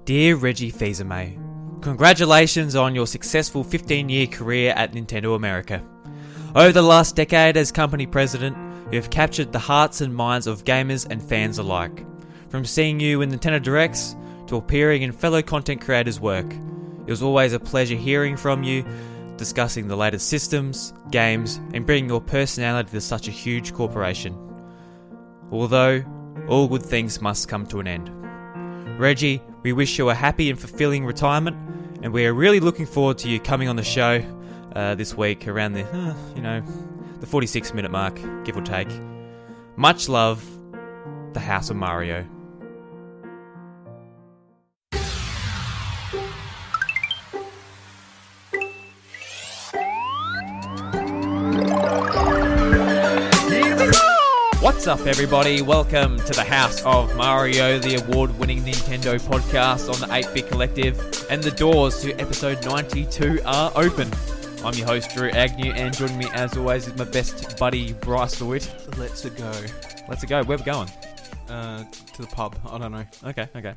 Dear Reggie Fils-Aimé, congratulations on your successful 15-year career at Nintendo America. Over the last decade as company president, you have captured the hearts and minds of gamers and fans alike. From seeing you in Nintendo Directs to appearing in fellow content creators' work, it was always a pleasure hearing from you, discussing the latest systems, games, and bringing your personality to such a huge corporation. Although, all good things must come to an end. Reggie, we wish you a happy and fulfilling retirement, and we are really looking forward to you coming on the show this week around the 46-minute mark, give or take. Much love, the House of Mario. What's up, everybody? Welcome to the House of Mario, the award-winning Nintendo podcast on the 8-Bit Collective, and the doors to episode 92 are open. I'm your host, Drew Agnew, and joining me, as always, is my best buddy, Bryce DeWitt. Let's go. Where we going? To the pub. I don't know. Okay.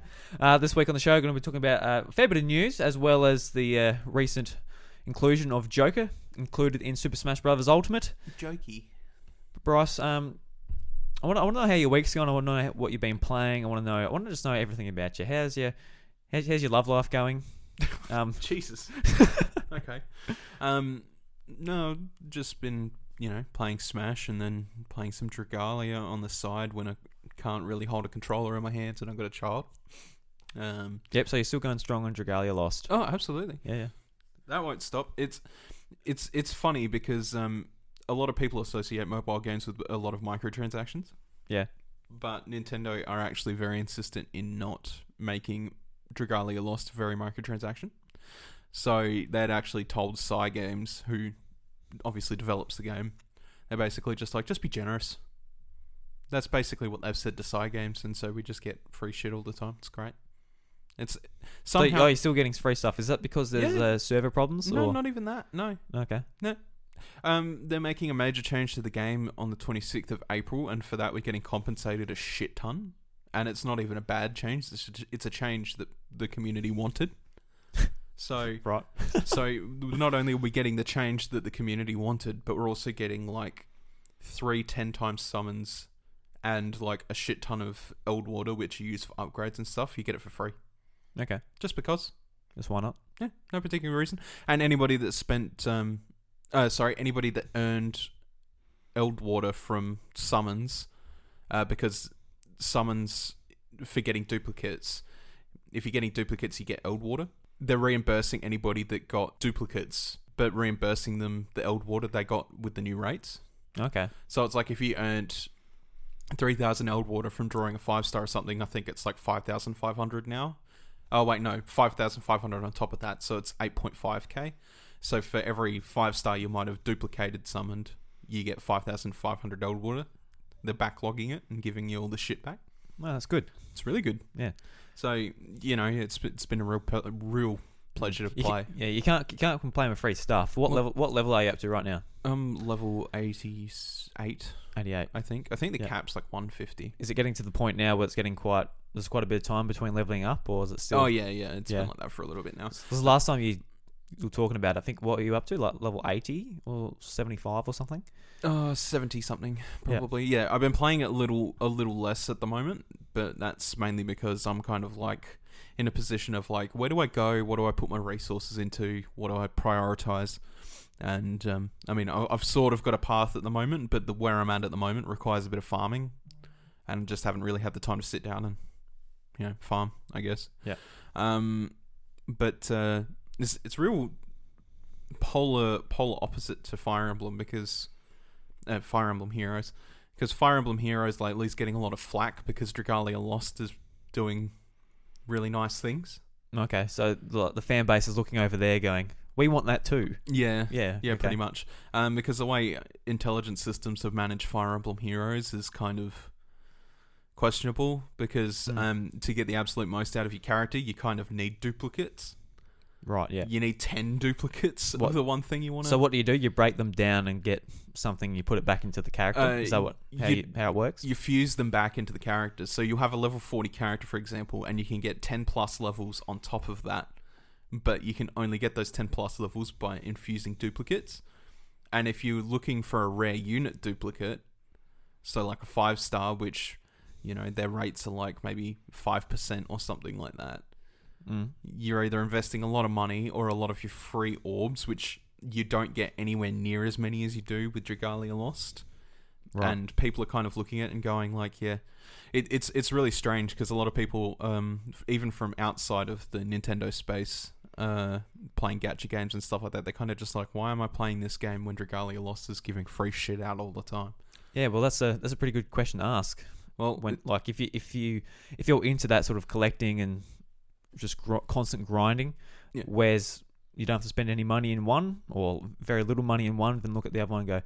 This week on the show, we're going to be talking about a fair bit of news, as well as the recent inclusion of Joker, included in Super Smash Bros. Ultimate. Jokey. Bryce, I want to know how your week's going. I want to know what you've been playing. I want to just know everything about you. How's your love life going? Jesus. Okay. No, just been playing Smash and then playing some Dragalia on the side when I can't really hold a controller in my hands and I've got a child. Yep. So you're still going strong on Dragalia Lost. Oh, absolutely. Yeah. That won't stop. It's funny because a lot of people associate mobile games with a lot of microtransactions. Yeah. But Nintendo are actually very insistent in not making Dragalia Lost very microtransaction. So they'd actually told Cygames, who obviously develops the game, they're basically just like, just be generous. That's basically what they've said to Cygames, and so we just get free shit all the time. It's great. It's somehow... So you're still getting free stuff. Is that because there's server problems? No, or? not even that. No. Okay. No. They're making a major change to the game on the 26th of April, and for that we're getting compensated a shit ton. And it's not even a bad change. It's a change that the community wanted. So right. So not only are we getting the change that the community wanted, but we're also getting like 3 10-time summons and like a shit ton of Eld Water, which you use for upgrades and stuff. You get it for free. Okay. Just because. Just why not? Yeah, no particular reason. And anybody that spent... anybody that earned Eld Water from summons, because summons for getting duplicates, if you're getting duplicates, you get Eld Water. They're reimbursing anybody that got duplicates, but reimbursing them the Eld Water they got with the new rates. Okay. So it's like if you earned 3,000 Eld Water from drawing a 5-star or something, I think it's like 5,500 now. Oh, wait, no, 5,500 on top of that, so it's 8.5k. So for every 5-star you might have duplicated summoned, you get 5,500 Eld Water. They're backlogging it and giving you all the shit back. Well, that's good. It's really good. Yeah. So, it's been a real pleasure to play. You can't complain with free stuff. What level are you up to right now? Level 88. 88. I think the cap's like 150. Is it getting to the point now where there's quite a bit of time between leveling up, or is it still... Oh, yeah. It's been like that for a little bit now. This was the last time you were talking about, I think, what are you up to? Like level 80 or 75 or something? 70 something, probably. Yeah, I've been playing it a little less at the moment, but that's mainly because I'm kind of like in a position of like, where do I go? What do I put my resources into? What do I prioritize? And I've sort of got a path at the moment, but where I'm at the moment requires a bit of farming, and just haven't really had the time to sit down and farm, I guess. Yeah. But it's real polar opposite to Fire Emblem because Fire Emblem Heroes, because Fire Emblem Heroes lately is getting a lot of flack because Dragalia Lost is doing really nice things. Okay, so the fan base is looking over there going, we want that too. Yeah, okay. Pretty much. Because the way intelligent systems have managed Fire Emblem Heroes is kind of questionable, because to get the absolute most out of your character, you kind of need duplicates. Right, yeah. You need 10 duplicates of the one thing you want to... So what do? You break them down and get something, you put it back into the character? Is that how it works? You fuse them back into the characters. So you'll have a level 40 character, for example, and you can get 10 plus levels on top of that. But you can only get those 10 plus levels by infusing duplicates. And if you're looking for a rare unit duplicate, so like a 5-star, which, you know, their rates are like maybe 5% or something like that, you're either investing a lot of money or a lot of your free orbs, which you don't get anywhere near as many as you do with Dragalia Lost. Right. And people are kind of looking at it and going like, yeah, it's really strange because a lot of people, even from outside of the Nintendo space, playing gacha games and stuff like that, they're kind of just like, why am I playing this game when Dragalia Lost is giving free shit out all the time? Yeah, well, that's a pretty good question to ask. Well, when like if you're into that sort of collecting and just constant grinding, whereas you don't have to spend any money in one or very little money in one, then look at the other one and go,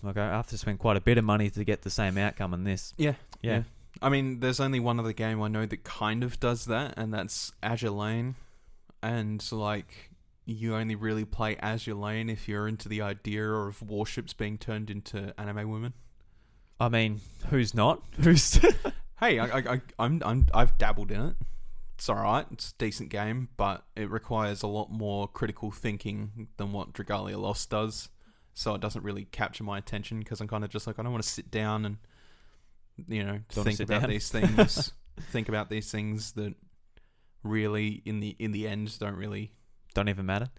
okay, I have to spend quite a bit of money to get the same outcome in this. Yeah. I mean, there's only one other game I know that kind of does that, and that's Azure Lane. And like, you only really play Azure Lane if you're into the idea of warships being turned into anime women. I mean, who's not? Who's? Hey, I've dabbled in it. It's alright. It's a decent game, but it requires a lot more critical thinking than what Dragalia Lost does. So it doesn't really capture my attention because I'm kind of just like, I don't want to sit down and, you know, think about these things. Think about these things that really, in the end, don't even matter.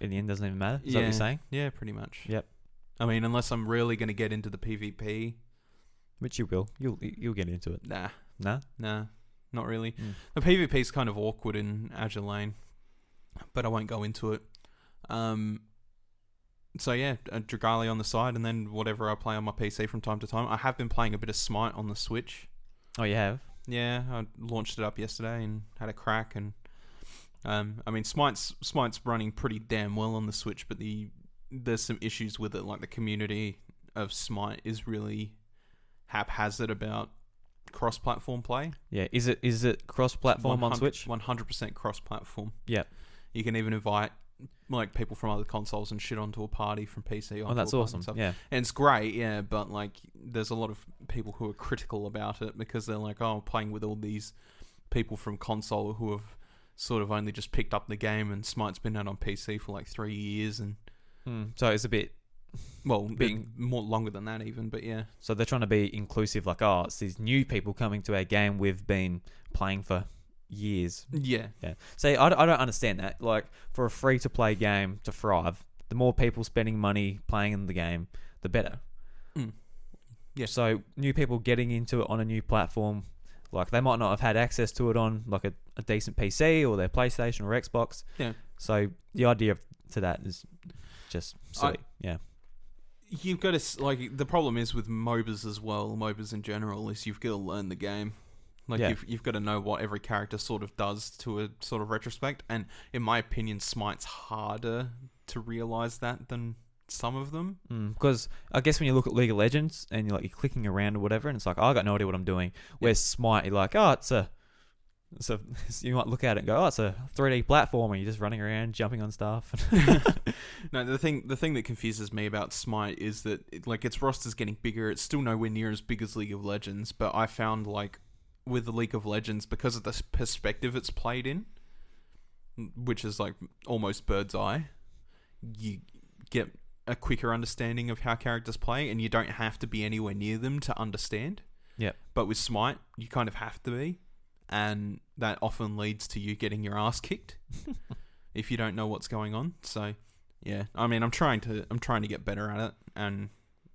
In the end, doesn't even matter. Is that what you're saying? Yeah, pretty much. Yep. I mean, unless I'm really going to get into the PvP, which you will, you'll get into it. Nah, not really. The PvP is kind of awkward in Azure Lane, but I won't go into it. So yeah, Dragalia on the side, and then whatever I play on my PC from time to time. I have been playing a bit of Smite on the Switch. Oh, you have? Yeah, I launched it up yesterday and had a crack, and I mean, Smite's running pretty damn well on the Switch, but there's some issues with it. Like, the community of Smite is really haphazard about cross-platform play. Yeah, is it cross-platform on Switch? 100% cross-platform. Yeah, you can even invite like people from other consoles and shit onto a party from PC. Oh, that's awesome. Yeah, and it's great. Yeah, but like, there's a lot of people who are critical about it because they're like, oh, I'm playing with all these people from console who have sort of only just picked up the game, and Smite's been out on PC for like 3 years, and so it's a bit. Well, being more longer than that even, but yeah. So they're trying to be inclusive, like, oh, it's these new people coming to our game we've been playing for years. Yeah. See, I don't understand that. Like, for a free-to-play game to thrive, the more people spending money playing in the game, the better. Yeah. So new people getting into it on a new platform, like, they might not have had access to it on like a decent PC or their PlayStation or Xbox. Yeah. So the idea to that is just silly. Yeah. You've got to, like, the problem is with MOBAs as well, MOBAs in general, is you've got to learn the game. Like, you've got to know what every character sort of does to a sort of retrospect, and in my opinion, Smite's harder to realise that than some of them. Because I guess when you look at League of Legends, and you're clicking around or whatever, and it's like, oh, I got no idea what I'm doing. Whereas Smite, you're like, oh, so you might look at it and go, oh, it's a 3D platform, and you're just running around, jumping on stuff. No, the thing that confuses me about Smite is that its roster's getting bigger. It's still nowhere near as big as League of Legends, but I found with the League of Legends, because of the perspective it's played in, which is like almost bird's eye, you get a quicker understanding of how characters play, and you don't have to be anywhere near them to understand. Yeah. But with Smite, you kind of have to be. And that often leads to you getting your ass kicked if you don't know what's going on. So, yeah, I mean, I'm trying to get better at it, and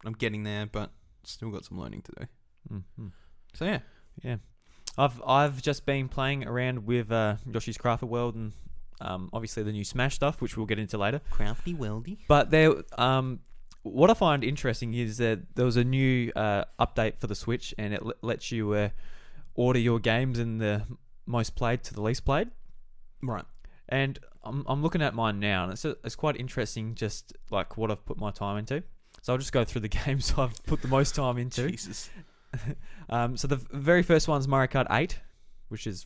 I'm getting there, but still got some learning to do. Mm-hmm. So yeah. I've just been playing around with Yoshi's Crafted World and obviously the new Smash stuff, which we'll get into later. Crafty Worldy. But what I find interesting is that there was a new update for the Switch, and it lets you order your games in the most played to the least played. Right. And I'm looking at mine now, and it's quite interesting, just like what I've put my time into. So I'll just go through the games I've put the most time into. Jesus. So the very first one's Mario Kart 8, which is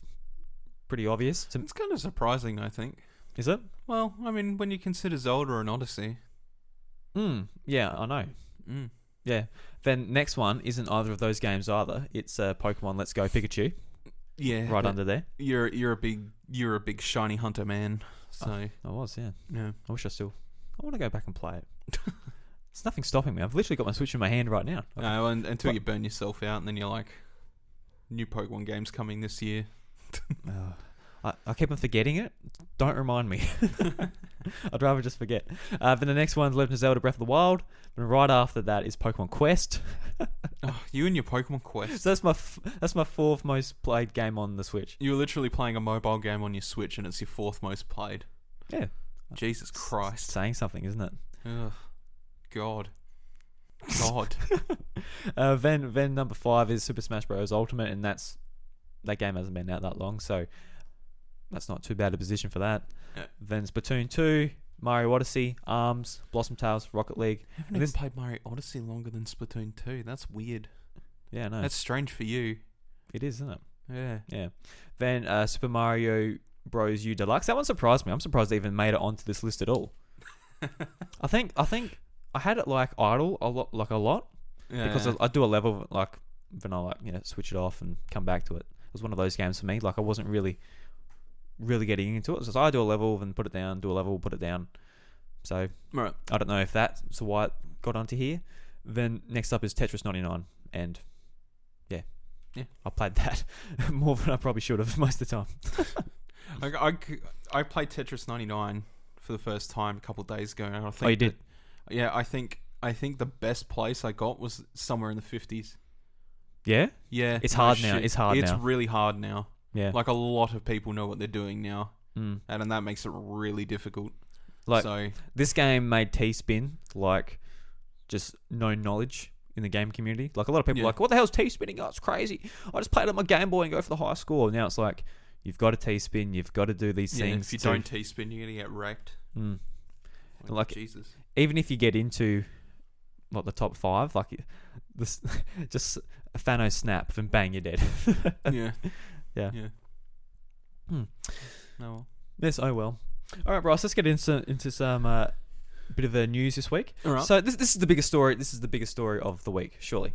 pretty obvious. It's kind of surprising, I think. Is it? Well, I mean, when you consider Zelda and Odyssey. Yeah, I know. Yeah. Then next one isn't either of those games either. It's Pokemon Let's Go Pikachu. Yeah. Right under there. You're a big shiny hunter man. So I was, yeah. Yeah. I want to go back and play it. There's nothing stopping me. I've literally got my Switch in my hand right now. No, until you burn yourself out, and then you're like, new Pokemon games coming this year. I keep on forgetting it. Don't remind me. I'd rather just forget. Then the next one's Legend of Zelda Breath of the Wild. And right after that is Pokemon Quest. You and your Pokemon Quest. So that's my fourth most played game on the Switch. You're literally playing a mobile game on your Switch, and it's your fourth most played. Yeah. Jesus Christ. Saying something, isn't it? Ugh. God. Then number 5 is Super Smash Bros. Ultimate, and that game hasn't been out that long, so that's not too bad a position for that. Yeah. Then Splatoon 2, Mario Odyssey, ARMS, Blossom Tales, Rocket League. I haven't even played Mario Odyssey longer than Splatoon 2. That's weird. Yeah, I know. That's strange for you. It is, isn't it? Yeah. Yeah. Then Super Mario Bros. U Deluxe. That one surprised me. I'm surprised they even made it onto this list at all. I think I had it like idle a lot. Yeah. Because I do a level then I switch it off and come back to it. It was one of those games for me. Like I wasn't really getting into it. So I do a level, then put it down, do a level, put it down. So right. I don't know if that's why it got onto here. Then next up is Tetris 99, and yeah, I played that more than I probably should have most of the time. I played Tetris 99 for the first time a couple of days ago, and I think. Oh, you did? Yeah, I think the best place I got was somewhere in the 50s. Yeah? Yeah. It's hard now. It's hard now. It's really hard now. Yeah. Like a lot of people know what they're doing now. And that makes it really difficult. Like this game made T-spin just no knowledge in the game community. Like a lot of people are like, what the hell's T-spinning? Oh, it's crazy. I just played it on my Game Boy and go for the high score. Now it's like, you've got to T-spin, you've got to do these things. If you don't T-spin, you're going to get wrecked. Like Jesus. Even if you get into the top 5, like this, just a Thanos snap and bang, you're dead. Yeah. Yeah. Oh well. Yes, oh well. All right, Bryce, let's get into some bit of news this week. All right. So this is the biggest story. This is the biggest story of the week, surely.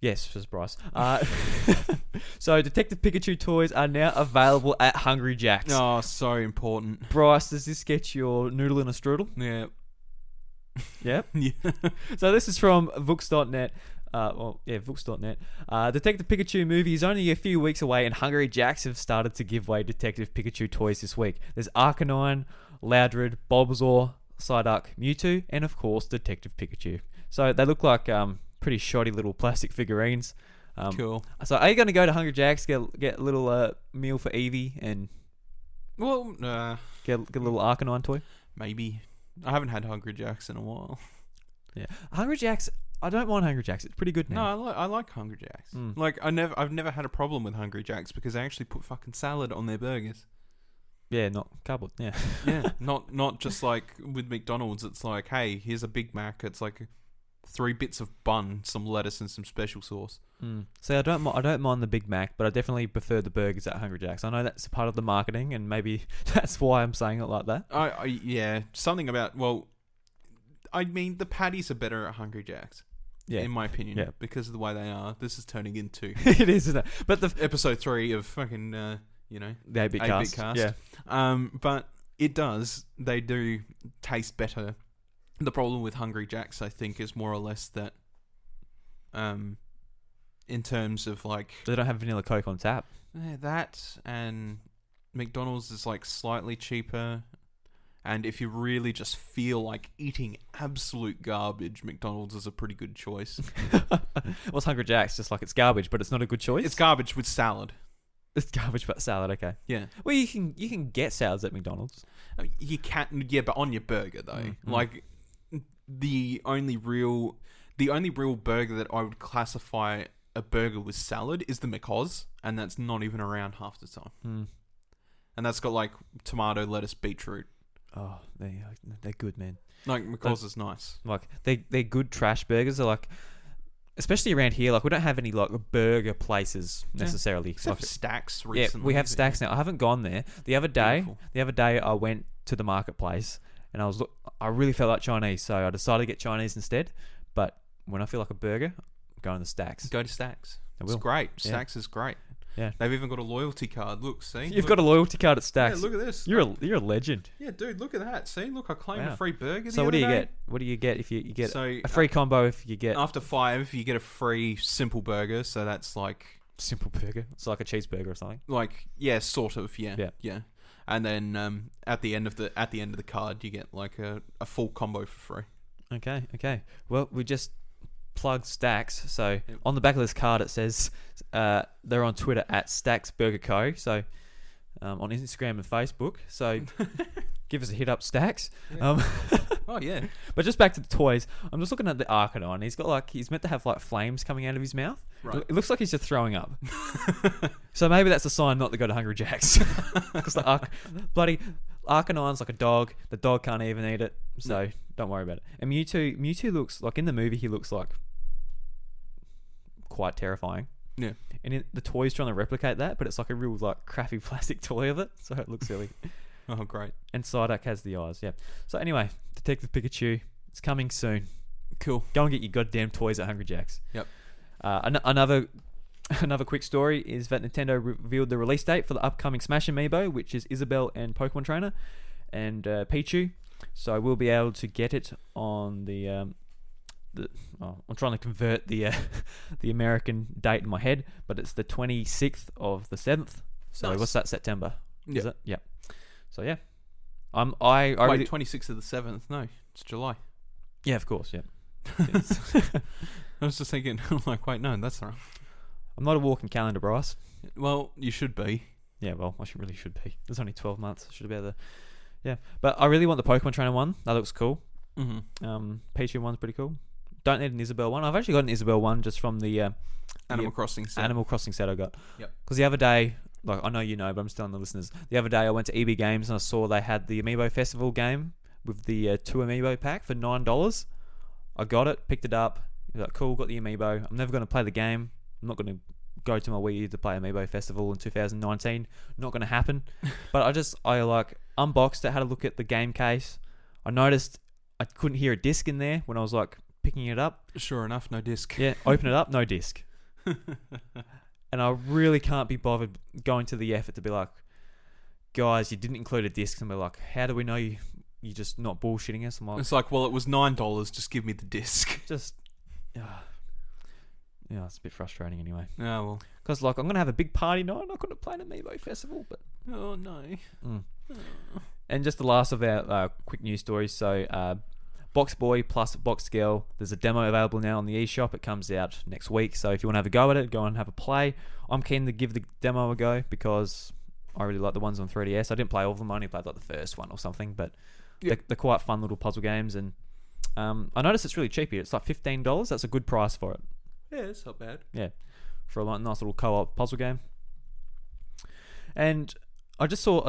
Yes, says Bryce. So Detective Pikachu toys are now available at Hungry Jack's. Oh, so important. Bryce, does this get your noodle in a strudel? Yeah. Yep. Yeah. So this is from Vooks.net. Vooks.net. Detective Pikachu movie is only a few weeks away, and Hungry Jacks have started to give away Detective Pikachu toys this week. There's Arcanine, Loudred, Bulbasaur, Psyduck, Mewtwo, and of course Detective Pikachu. So they look like pretty shoddy little plastic figurines. Cool. So are you going to go to Hungry Jacks, get a little meal for Eevee, and get a little Arcanine toy? Maybe. I haven't had Hungry Jacks in a while. Yeah, Hungry Jacks. I don't mind Hungry Jacks. It's pretty good now. No, I like Hungry Jacks. Like I've never had a problem with Hungry Jacks because they actually put fucking salad on their burgers. Yeah, not cardboard. Yeah. Yeah, not just like with McDonald's. It's like, hey, here's a Big Mac. It's like 3 bits of bun, some lettuce, and some special sauce. See, I don't mind the Big Mac, but I definitely prefer the burgers at Hungry Jacks. I know that's part of the marketing, and maybe that's why I'm saying it like that. Something about the patties are better at Hungry Jacks. Yeah, in my opinion, because of the way they are. This is turning into it is, isn't it? But the episode 3 of fucking the 8-bit cast. Yeah. But it does. They do taste better. The problem with Hungry Jacks, I think, is more or less that, in terms of like they don't have vanilla Coke on tap. Yeah, that and McDonald's is like slightly cheaper. And if you really just feel like eating absolute garbage, McDonald's is a pretty good choice. What's Hungry Jack's? Just like it's garbage, but it's not a good choice? It's garbage with salad. It's garbage but salad, okay. Yeah. Well, you can get salads at McDonald's. You can, but on your burger though. Like the only real burger that I would classify a burger with salad is the McOz, and that's not even around half the time. And that's got like tomato, lettuce, beetroot. Oh, they're good, man. Like McCall's is nice. Like they're good trash burgers. They're like especially around here, like we don't have any like burger places necessarily. Except Like, for Stacks yeah, recently. we have Stacks now. I haven't gone there. The other day, Beautiful. I went to the marketplace and I really felt like Chinese, so I decided to get Chinese instead. But when I feel like a burger, I'm going to Stacks. Go to Stacks. I It's will. great. Yeah. Stacks is great. Yeah. They've even got a loyalty card. Look, see? You've got a loyalty card at Stacks. Yeah, look at this. You're a legend. Yeah, dude, look at that. See? Look, I claimed Wow. a free burger So what do the you other get? What do you get if you get So, a free combo if you get After 5, you get a free simple burger. So that's like, simple burger? It's like a cheeseburger or something. yeah, sort of, yeah. Yeah. And then at the end of the card, you get like a full combo for free. Okay. Well, we just plugged Stacks. So Yep. on the back of this card, it says they're on Twitter at Stacks Burger Co. So on Instagram and Facebook. So give us a hit up, Stacks. Yeah. Oh yeah. But just back to the toys. I'm just looking at the Arcanine. He's meant to have like flames coming out of his mouth. Right. It looks like he's just throwing up. So maybe that's a sign not to go to Hungry Jack's. Because the bloody Arcanine's like a dog. The dog can't even eat it. So don't worry about it. And Mewtwo looks like, in the movie, he looks like quite terrifying. Yeah. And the toy's trying to replicate that, but it's like a real like crappy plastic toy of it. So it looks silly. Oh, great. And Psyduck has the eyes, yeah. So anyway, Detective Pikachu, it's coming soon. Cool. Go and get your goddamn toys at Hungry Jack's. Yep. Another quick story is that Nintendo revealed the release date for the upcoming Smash Amiibo, which is Isabelle and Pokemon Trainer and Pichu. So we'll be able to get it on I'm trying to convert the the American date in my head, but it's the 26th of the 7th. So Nice. what's that, September? Yeah. Is it? Yeah. So yeah. I Wait, really, 26th of the 7th? No, it's July. yeah, of course, yeah. I was just thinking, like, wait, no, that's wrong. I'm not a walking calendar, Bryce. Well, you should be. Yeah, well, I really should be. There's only 12 months. I should be able to. Yeah, but I really want the Pokemon Trainer one. That looks cool. Mm-hmm. Pichu one's pretty cool. Don't need an Isabelle one. I've actually got an Isabelle one just from the Animal Crossing set. Animal Crossing set I got. Yep. Because the other day, like I know you know, but I'm still on the listeners. The other day I went to EB Games and I saw they had the Amiibo Festival game with the 2 Amiibo pack for $9. I got it, picked it up. I was like, cool, got the Amiibo. I'm never going to play the game. I'm not going to go to my Wii U to play Amiibo Festival in 2019. Not going to happen. But I like unboxed it, had a look at the game case. I noticed I couldn't hear a disc in there when I was like picking it up. Sure enough, no disc. Yeah, open it up, no disc. And I really can't be bothered going to the effort to be like, guys, you didn't include a disc. And we're like, how do we know you're just not bullshitting us? I'm like, It's like, well, it was $9. Just give me the disc. just, yeah, it's a bit frustrating anyway. Oh, well. Because like I'm gonna have a big party night. I'm not gonna play an Amiibo Festival, but Oh, no. And just the last of our quick news stories. So, Box Boy plus Box Girl. There's a demo available now on the eShop. It comes out next week. So if you want to have a go at it, go and have a play. I'm keen to give the demo a go because I really like the ones on 3DS. I didn't play all of them. I only played like the first one or something. But they're quite fun little puzzle games. And I noticed it's really cheap here. It's like $15. That's a good price for it. Yeah, it's not bad. Yeah, for a nice little co-op puzzle game. And I saw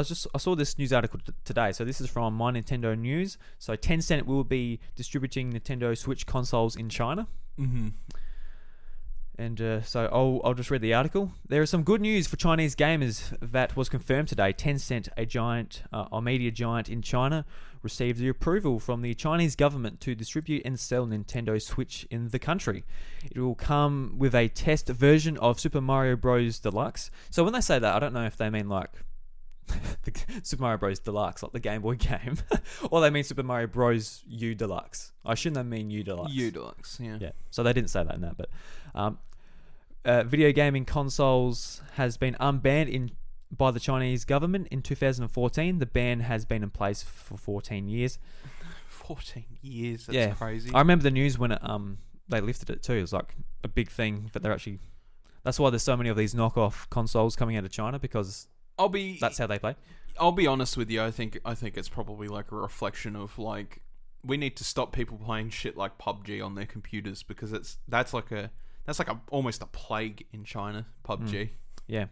this news article today. So this is from My Nintendo News. So Tencent will be distributing Nintendo Switch consoles in China. Mm-hmm. And so I'll just read the article. There is some good news for Chinese gamers that was confirmed today. Tencent, a media giant in China, received the approval from the Chinese government to distribute and sell Nintendo Switch in the country. It will come with a test version of Super Mario Bros. Deluxe. So when they say that, I don't know if they mean like the Super Mario Bros. Deluxe, like the Game Boy game, or they mean Super Mario Bros. U Deluxe. I assume they mean U Deluxe. U Deluxe, yeah. Yeah. So they didn't say that in that, but video gaming consoles has been unbanned by the Chinese government in 2014. The ban has been in place for 14 years. 14 years, that's crazy. I remember the news when they lifted it too. It was like a big thing, but that's why there's so many of these knockoff consoles coming out of China, because that's how they play. I'll be honest with you. I think it's probably like a reflection of like we need to stop people playing shit like PUBG on their computers, because that's like almost a plague in China. PUBG. Yeah.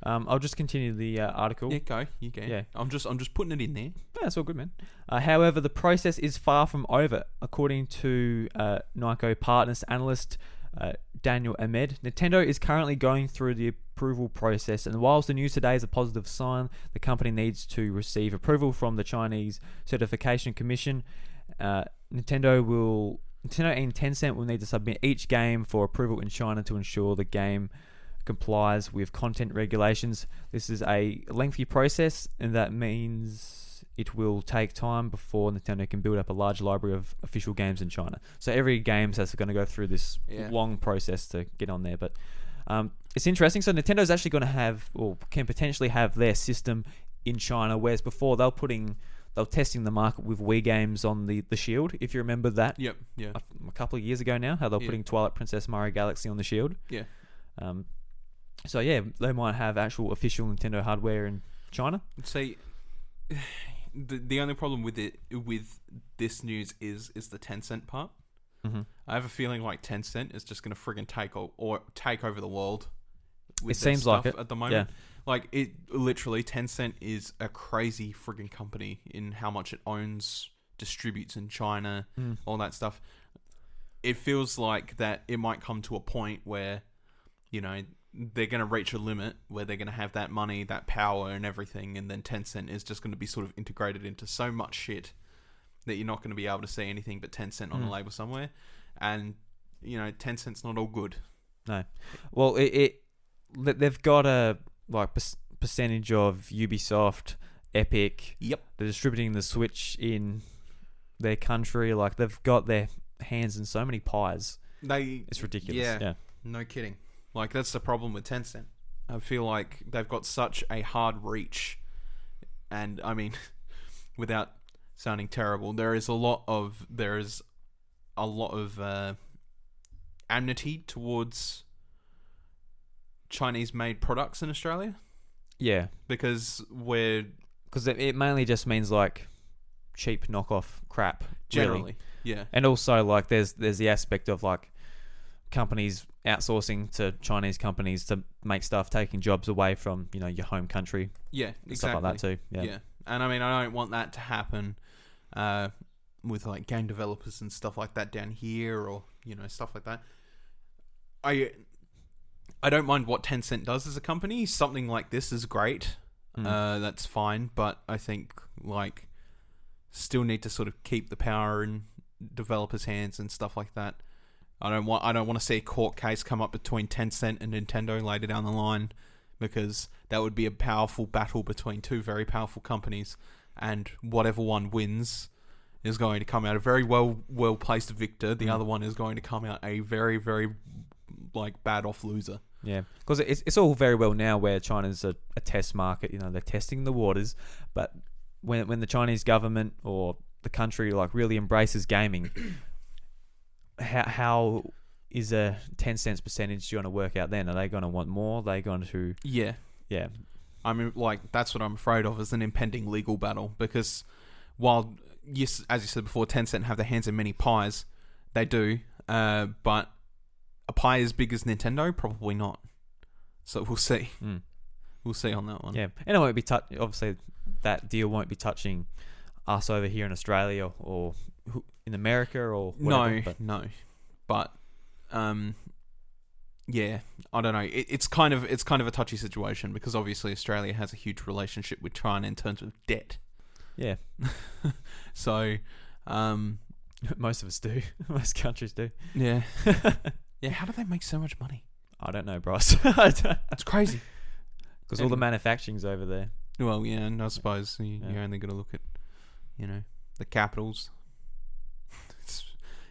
I'll just continue the article. Yeah, go. You go. Yeah. I'm just putting it in there. Yeah, it's all good, man. However, the process is far from over. According to Nyko Partners analyst Daniel Ahmed. Nintendo is currently going through the approval process, and whilst the news today is a positive sign, the company needs to receive approval from the Chinese Certification Commission. Nintendo and Tencent will need to submit each game for approval in China to ensure the game complies with content regulations. This is a lengthy process, and that means it will take time before Nintendo can build up a large library of official games in China. So every game's going to go through this long process to get on there. But it's interesting. So Nintendo's actually going to have, or can potentially have, their system in China, whereas before they were testing the market with Wii games on the Shield, if you remember that. Yep, yeah. A couple of years ago now, how they were putting Twilight Princess, Mario Galaxy on the Shield. Yeah. So yeah, they might have actual official Nintendo hardware in China. See, the only problem with this news is the Tencent part. Mm-hmm. I have a feeling like Tencent is just going to friggin' take over the world. It seems like it at the moment. Yeah. Like, it literally, Tencent is a crazy friggin' company in how much it owns, distributes in China, all that stuff. It feels like that it might come to a point where, you know, they're going to reach a limit where they're going to have that money, that power and everything, and then Tencent is just going to be sort of integrated into so much shit that you're not going to be able to see anything but Tencent on a label somewhere. And, you know, Tencent's not all good. No. Well, they've got a percentage of Ubisoft, Epic. Yep. They're distributing the Switch in their country. Like, they've got their hands in so many pies. It's ridiculous. Yeah. No kidding. Like, that's the problem with Tencent. I feel like they've got such a hard reach. And, I mean, without sounding terrible, there is a lot of enmity towards Chinese-made products in Australia. Yeah. Because it mainly just means, like, cheap knockoff crap. Generally. Really. Yeah. And also, like, there's the aspect of, like, companies outsourcing to Chinese companies to make stuff, taking jobs away from, you know, your home country. Yeah, exactly. Stuff like that too. Yeah. And I mean, I don't want that to happen with like game developers and stuff like that down here, or, you know, stuff like that. I don't mind what Tencent does as a company. Something like this is great. That's fine, but I think, like, still need to sort of keep the power in developers' hands and stuff like that. I don't want to see a court case come up between Tencent and Nintendo later down the line, because that would be a powerful battle between two very powerful companies, and whatever one wins is going to come out a very well placed victor. The other one is going to come out a very, very, like, bad off loser. Yeah, because it's all very well now where China's a test market. You know, they're testing the waters, but when the Chinese government or the country, like, really embraces gaming, how is a 10 cents percentage going to work out then? Are they going to want more? Are they going to... Yeah. I mean, like, that's what I'm afraid of, is an impending legal battle, because while, yes, as you said before, Tencent have their hands in many pies, they do, but a pie as big as Nintendo? Probably not. So we'll see. We'll see on that one. Yeah, and it won't be obviously that deal won't be touching us over here in Australia or in America or whatever. No. But yeah, I don't know. It's kind of a touchy situation, because obviously Australia has a huge relationship with China in terms of debt. Yeah. So most of us do. Most countries do. Yeah. Yeah, how do they make so much money? I don't know, Bryce. It's crazy. Because all the manufacturing's over there. Well, yeah, and I suppose you're only going to look at, you know, the capitals.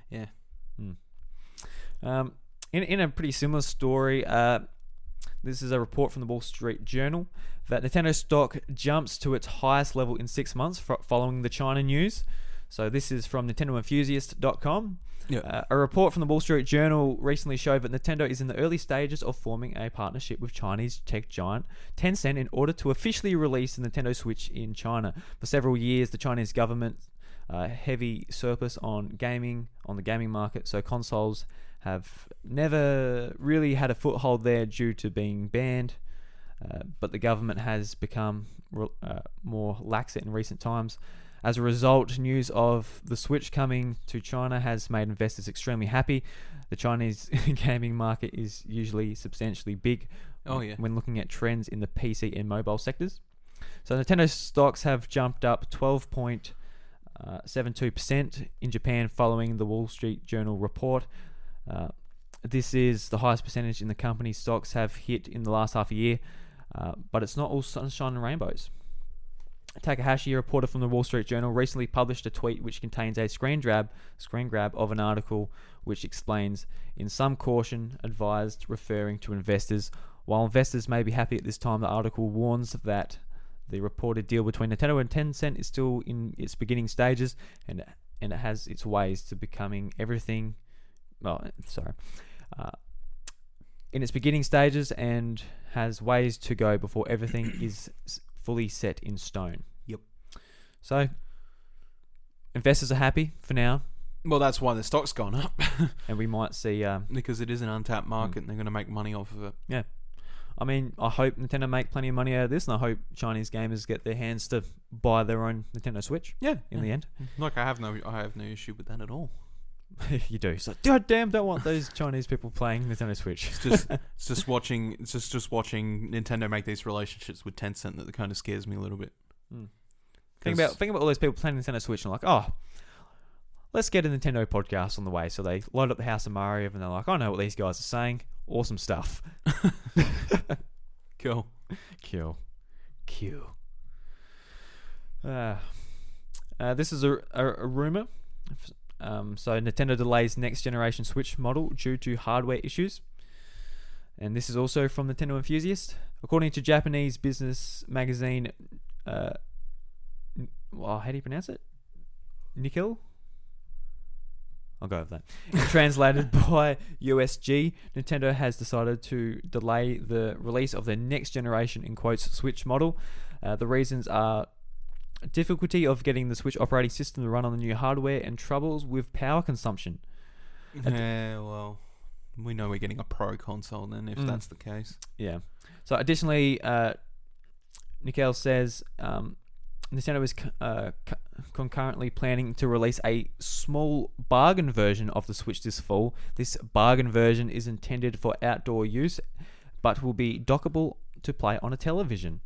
Yeah. In a pretty similar story, this is a report from the Wall Street Journal that Nintendo stock jumps to its highest level in 6 months following the China news. So this is from NintendoEnthusiast.com. Yeah. A report from the Wall Street Journal recently showed that Nintendo is in the early stages of forming a partnership with Chinese tech giant Tencent in order to officially release the Nintendo Switch in China. For several years, the Chinese government heavy surplus on the gaming market, so consoles have never really had a foothold there due to being banned, but the government has become more lax in recent times. As a result, news of the Switch coming to China has made investors extremely happy. The Chinese gaming market is usually substantially big when looking at trends in the PC and mobile sectors. So Nintendo stocks have jumped up 12.72% in Japan following the Wall Street Journal report. This is the highest percentage in the company's stocks have hit in the last half a year, but it's not all sunshine and rainbows. Takahashi, a reporter from the Wall Street Journal, recently published a tweet which contains a screen grab of an article which explains, in some caution advised, referring to investors. While investors may be happy at this time, the article warns that the reported deal between Nintendo and Tencent is still in its beginning stages, and it has its ways to becoming everything. In its beginning stages and has ways to go before everything is fully set in stone. Yep. So, investors are happy for now. Well, that's why the stock's gone up. And we might see... because it is an untapped market and they're going to make money off of it. Yeah. I mean, I hope Nintendo make plenty of money out of this, and I hope Chinese gamers get their hands to buy their own Nintendo Switch. Yeah. In the end. Like, I have no issue with that at all. You do. It's like, God damn, don't want those Chinese people playing Nintendo Switch. It's just watching Nintendo make these relationships with Tencent that kind of scares me a little bit. Think about all those people playing Nintendo Switch and like, oh, let's get a Nintendo podcast on the way. So they load up the House of Mario and they're like, I know what these guys are saying. Awesome stuff. Cool. This is a rumor. So Nintendo delays next generation Switch model due to hardware issues. And this is also from Nintendo Enthusiast. According to Japanese business magazine, how do you pronounce it? Nickel? I'll go with that. Translated by USG, Nintendo has decided to delay the release of their next generation, in quotes, Switch model. The reasons are difficulty of getting the Switch operating system to run on the new hardware and troubles with power consumption. Yeah, well, we know we're getting a Pro console then, if that's the case. Yeah. So additionally, Nickel says Nintendo is concurrently planning to release a small bargain version of the Switch this fall. This bargain version is intended for outdoor use, but will be dockable to play on a television.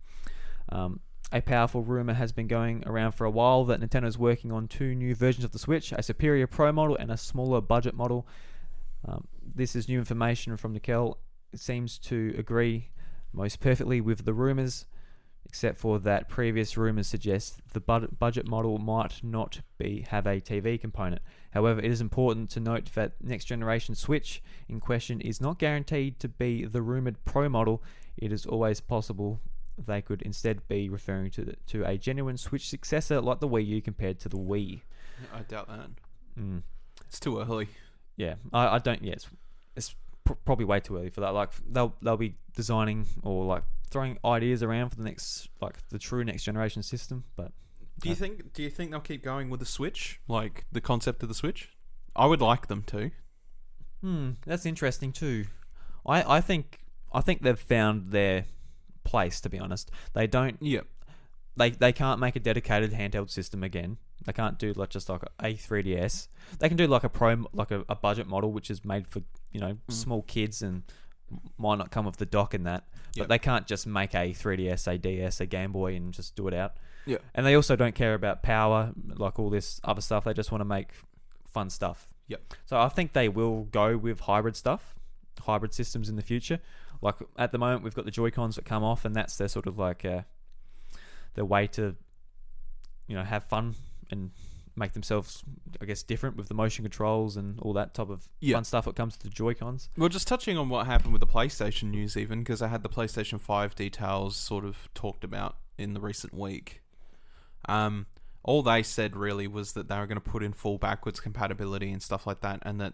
A powerful rumor has been going around for a while that Nintendo is working on two new versions of the Switch, a superior Pro model and a smaller budget model. This is new information from Nickel. It seems to agree most perfectly with the rumors, except for that previous rumors suggest the budget model might not have a TV component. However, it is important to note that next generation Switch in question is not guaranteed to be the rumored Pro model. It is always possible they could instead be referring to a genuine Switch successor like the Wii U compared to the Wii. I doubt that. It's too early. Yeah, I don't. Yeah, it's probably way too early for that. Like they'll be designing or like throwing ideas around for the next, like the true next generation system. But do you think they'll keep going with the Switch, like the concept of the Switch? I would like them to. That's interesting too. I think they've found their place, to be honest. They don't. Yeah. They can't make a dedicated handheld system again. They can't do like just like a 3DS. They can do like a Pro, like a budget model, which is made for small kids and might not come with the dock and that. But they can't just make a 3DS, a DS, a Game Boy, and just do it out. Yeah. And they also don't care about power, like all this other stuff. They just want to make fun stuff. Yep. So I think they will go with hybrid stuff, hybrid systems in the future. Like at the moment, we've got the Joy-Cons that come off, and that's their sort of like their way to, have fun and make themselves, I guess, different with the motion controls and all that type of fun stuff that comes to the Joy-Cons. Well, just touching on what happened with the PlayStation news, even because I had the PlayStation 5 details sort of talked about in the recent week. All they said really was that they were going to put in full backwards compatibility and stuff like that, and that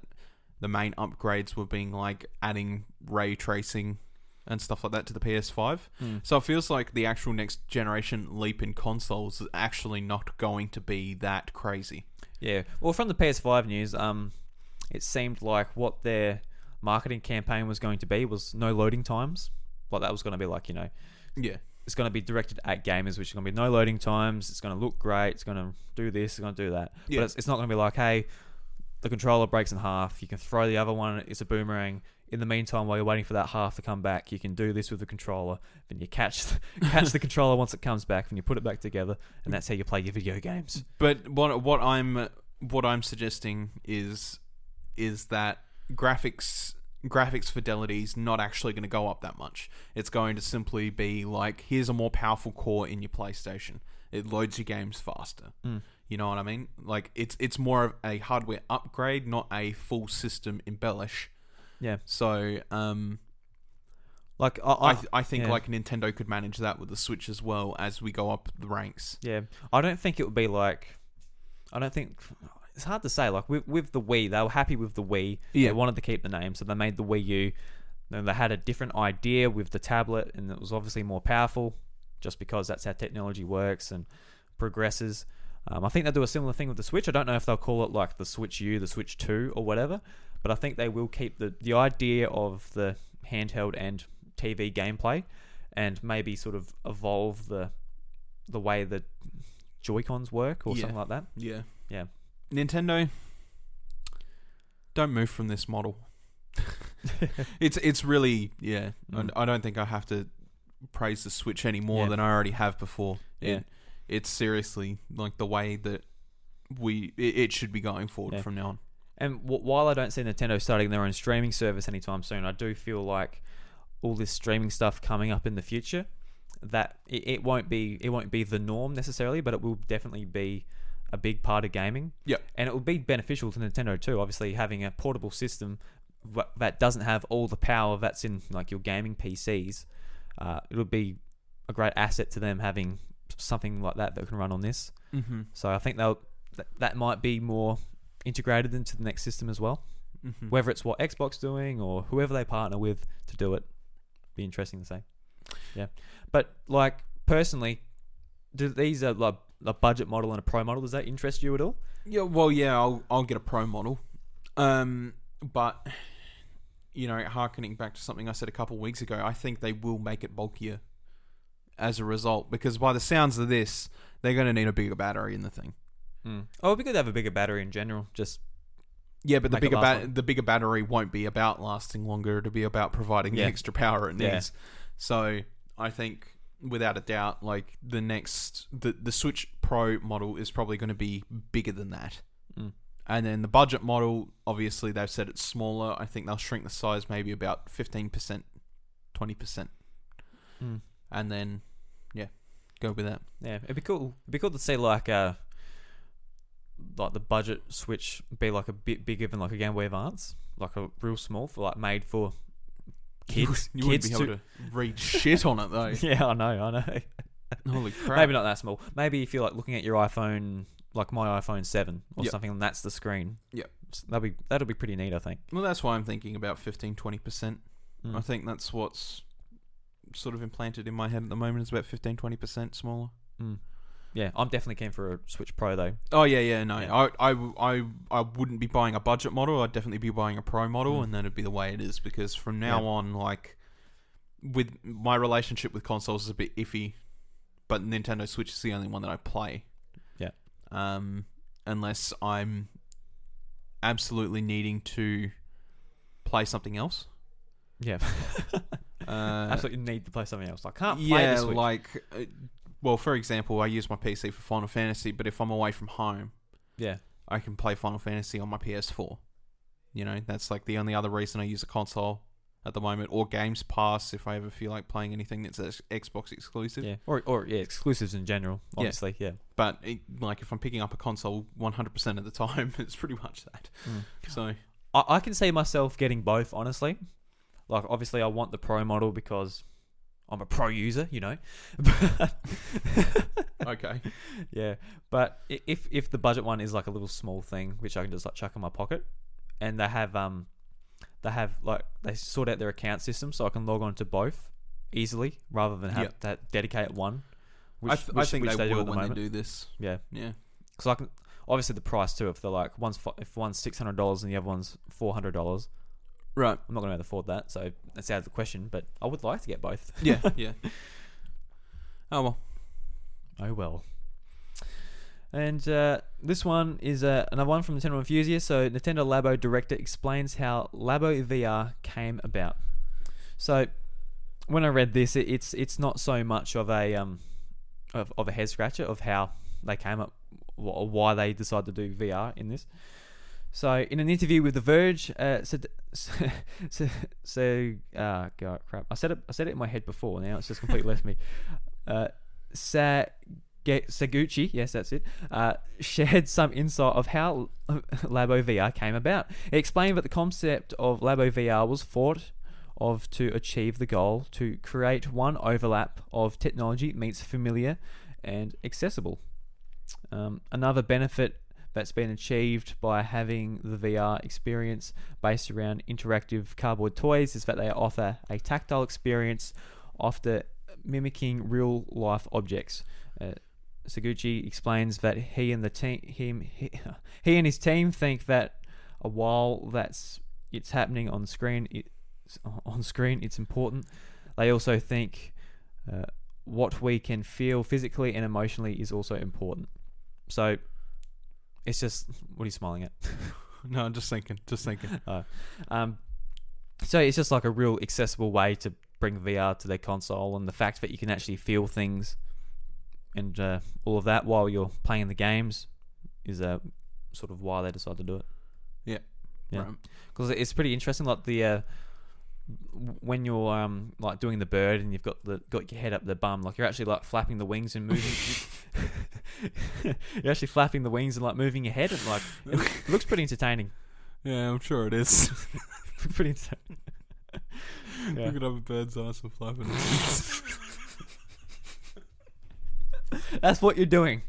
the main upgrades were being like adding ray tracing and stuff like that to the PS5. So it feels like the actual next generation leap in consoles is actually not going to be that crazy. Yeah. Well, from the PS5 news, it seemed like what their marketing campaign was going to be was no loading times. Like that was going to be like, Yeah. it's going to be directed at gamers, which is going to be no loading times. It's going to look great. It's going to do this. It's going to do that. Yeah. But it's not going to be like, hey, the controller breaks in half. You can throw the other one. It's a boomerang. In the meantime, while you're waiting for that half to come back, you can do this with the controller. Then you catch the controller once it comes back, and you put it back together, and that's how you play your video games. But what I'm suggesting is that graphics fidelity is not actually going to go up that much. It's going to simply be like, here's a more powerful core in your PlayStation. It loads your games faster. You know what I mean? Like it's more of a hardware upgrade, not a full system embellish. Yeah. So like I think like Nintendo could manage that with the Switch as well as we go up the ranks. Yeah. I don't think it would be like. I don't think. It's hard to say. Like with the Wii, they were happy with the Wii. Yeah. They wanted to keep the name, so they made the Wii U. Then they had a different idea with the tablet, and it was obviously more powerful, just because that's how technology works and progresses. I think they'll do a similar thing with the Switch. I don't know if they'll call it like the Switch U, the Switch 2, or whatever, but I think they will keep the idea of the handheld and TV gameplay, and maybe sort of evolve the way the Joy-Cons work or something like that. Yeah. Yeah. Nintendo, don't move from this model. It's really I don't think I have to praise the Switch any more than I already have before. Yeah. It's seriously like the way that it should be going forward from now on. And while I don't see Nintendo starting their own streaming service anytime soon, I do feel like all this streaming stuff coming up in the future, that it won't be the norm necessarily, but it will definitely be a big part of gaming. Yeah. And it will be beneficial to Nintendo too, obviously having a portable system that doesn't have all the power that's in like your gaming PCs. It'll be a great asset to them having something like that can run on this. Mm-hmm. So I think that might be more integrated into the next system as well. Mm-hmm. Whether it's what Xbox doing or whoever they partner with to do it, be interesting to see. Yeah, but like personally, do these are like a budget model and a pro model? Does that interest you at all? Yeah, well, I'll get a pro model, but you know, harkening back to something I said a couple of weeks ago, I think they will make it bulkier as a result, because by the sounds of this, they're going to need a bigger battery in the thing. Oh, it'd be good to have a bigger battery in general. Just but the bigger battery won't be about lasting longer. It'll be about providing the extra power it needs. So I think, without a doubt, like the Switch Pro model is probably going to be bigger than that. And then the budget model, obviously they've said it's smaller. I think they'll shrink the size maybe about 15%, 20%. And then, go with that. Yeah, it'd be cool. It'd be cool to see like the budget Switch be like a bit bigger than like a Game Boy Advance, like a real small made for kids. You wouldn't be able to read shit on it though. Yeah, I know. Holy crap! Maybe not that small. Maybe if you're like looking at your iPhone, like my iPhone 7 or something, and that's the screen. Yep. That'll be pretty neat, I think. Well, that's why I'm thinking about 15-20%. I think that's what's sort of implanted in my head at the moment, is about 15-20% smaller. Yeah, I'm definitely keen for a Switch Pro though. Oh no. I wouldn't be buying a budget model. I'd definitely be buying a pro model, and that'd be the way it is, because from now on, like, with my relationship with consoles is a bit iffy, but Nintendo Switch is the only one that I play. Yeah. Unless I'm absolutely needing to play something else. Yeah. Absolutely need to play something else. I can't play the Switch. Like, well, for example, I use my PC for Final Fantasy, but if I'm away from home, I can play Final Fantasy on my PS4. You know, that's like the only other reason I use a console at the moment, or Games Pass if I ever feel like playing anything that's Xbox exclusive. Yeah, or exclusives in general, obviously, But like, if I'm picking up a console 100% of the time, it's pretty much that. So I can see myself getting both, honestly. Like, obviously, I want the Pro model because I'm a pro user, you know. Okay. Yeah, but if the budget one is like a little small thing, which I can just like chuck in my pocket, and they have like, they sort out their account system, so I can log on to both easily rather than have that dedicate one. I think they will when they do this. Yeah. Because I can, obviously the price too. If they're like one's $600 and the other one's $400. Right. I'm not going to be able to afford that, so that's out of the question, but I would like to get both. Yeah. Oh well. Oh well. And this one is another one from Nintendo Enthusiast. So Nintendo Labo Director explains how Labo VR came about. So when I read this, it's not so much of a of a head scratcher of how they came up, or why they decided to do VR in this. So in an interview with The Verge, God, crap, I said it in my head before. Now it's just completely left me. Saguchi, yes, that's it, shared some insight of how Labo VR came about. He explained that the concept of Labo VR was thought of to achieve the goal to create one overlap of technology meets familiar and accessible. Another benefit that's been achieved by having the VR experience based around interactive cardboard toys is that they offer a tactile experience after mimicking real-life objects. Saguchi explains that he and his team think that while it's happening on screen, it's important. They also think what we can feel physically and emotionally is also important. So it's just, what are you smiling at? No, I'm just thinking. So it's just like a real accessible way to bring VR to their console, and the fact that you can actually feel things and all of that while you're playing the games is sort of why they decided to do it. Yeah. Because it's pretty interesting, like the when you're like doing the bird and you've got your head up the bum, like you're actually like flapping the wings and moving. You're actually flapping the wings and like moving your head, and like it looks pretty entertaining. Yeah, I'm sure it is. Pretty entertaining. Yeah. Look at a bird's ass and flapping wings. That's what you're doing.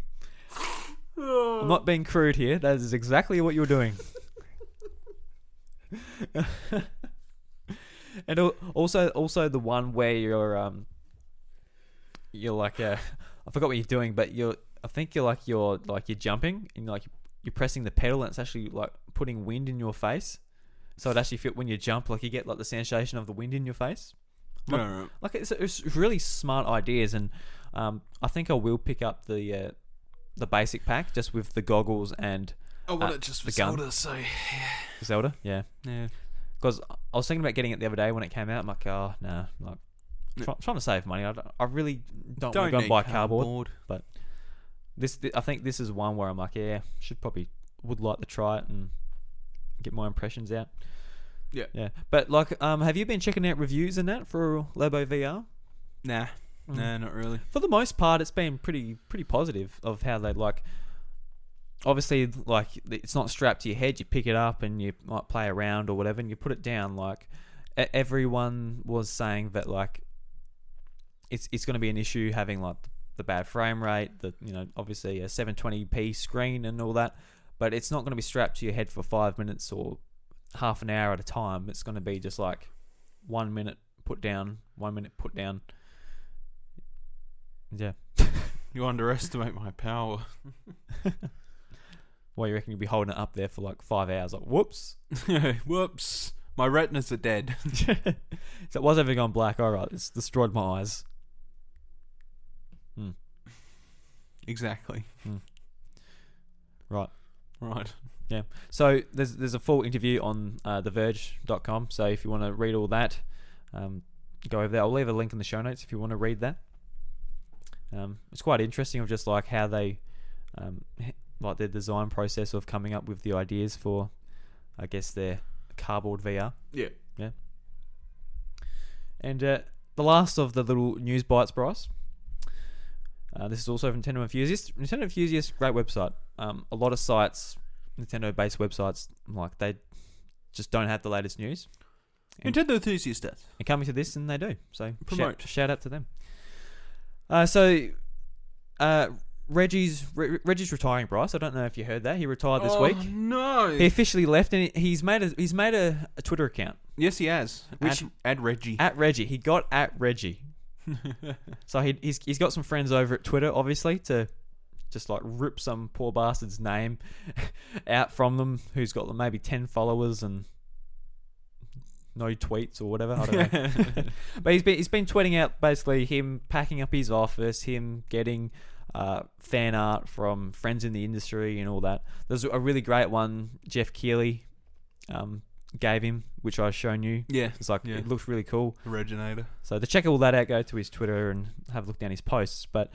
I'm not being crude here. That is exactly what you're doing. And also the one where you're like I forgot what you're doing, but you're jumping and like you're pressing the pedal, and it's actually like putting wind in your face. So it actually when you jump, like you get like the sensation of the wind in your face. Like it's really smart ideas, and I think I will pick up the basic pack just with the goggles and I want it just for Zelda, so yeah. Zelda, yeah. Yeah. Because I was thinking about getting it the other day when it came out. I'm like, oh no, like trying to save money. I really don't want to go and buy cardboard. But I think this is one where I'm like, yeah, would like to try it and get my impressions out. Yeah. But like, have you been checking out reviews and that for Labo VR? Nah, not really. For the most part, it's been pretty positive of how they like. Obviously, like it's not strapped to your head. You pick it up and you might play around or whatever, and you put it down. Like everyone was saying that like it's going to be an issue having like the bad frame rate, obviously a 720p screen and all that. But it's not going to be strapped to your head for 5 minutes or half an hour at a time. It's going to be just like 1 minute put down, 1 minute put down. Yeah. You underestimate my power. Well, you reckon you'll be holding it up there for like 5 hours? Like, whoops. Whoops. My retinas are dead. So it was ever gone black. All right, it's destroyed my eyes. Exactly. Right. Yeah. So there's a full interview on theverge.com. So if you want to read all that, go over there. I'll leave a link in the show notes if you want to read that. It's quite interesting of just like how they like their design process of coming up with the ideas for, I guess, their cardboard VR. Yeah. And the last of the little news bites, Bryce. This is also from Nintendo Enthusiast. Nintendo Enthusiast, great website. A lot of sites, Nintendo-based websites, like they just don't have the latest news. Nintendo Enthusiast does. And coming to this, and they do. So promote. Shout out to them. Reggie's retiring, Bryce. I don't know if you heard that. He retired this week. Oh no! He officially left, and he's made a Twitter account. Yes, he has. At Reggie. At Reggie. He got at Reggie. So he's got some friends over at Twitter, obviously, to just like rip some poor bastard's name out from them, who's got maybe 10 followers, and no tweets or whatever. I don't know. But he's been tweeting out basically him packing up his office, him getting fan art from friends in the industry and all that. There's a really great one Jeff Keighley gave him, which I've shown you. Yeah. It's like, it looks really cool. Originator. So to check all that out, go to his Twitter and have a look down his posts. But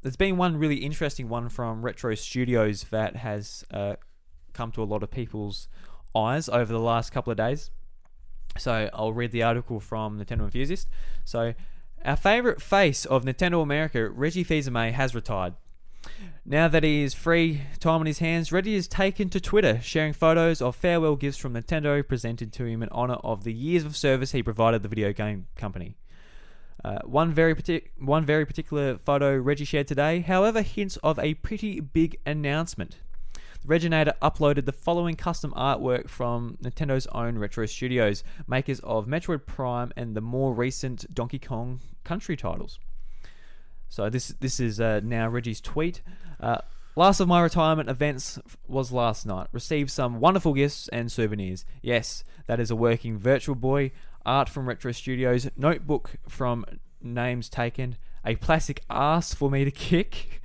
there's been one really interesting one from Retro Studios that has come to a lot of people's eyes over the last couple of days. So I'll read the article from Nintendo Enthusiast. So, our favourite face of Nintendo America, Reggie Fils-Aimé, has retired. Now that he is free time on his hands, Reggie has taken to Twitter, sharing photos of farewell gifts from Nintendo presented to him in honour of the years of service he provided the video game company. One very particular photo Reggie shared today, however, hints of a pretty big announcement. The Reginator uploaded the following custom artwork from Nintendo's own Retro Studios, makers of Metroid Prime and the more recent Donkey Kong Country titles. So this is now Reggie's tweet. Last of my retirement events was last night. Received some wonderful gifts and souvenirs. Yes, that is a working Virtual Boy, art from Retro Studios, notebook from Names Taken, a plastic ass for me to kick,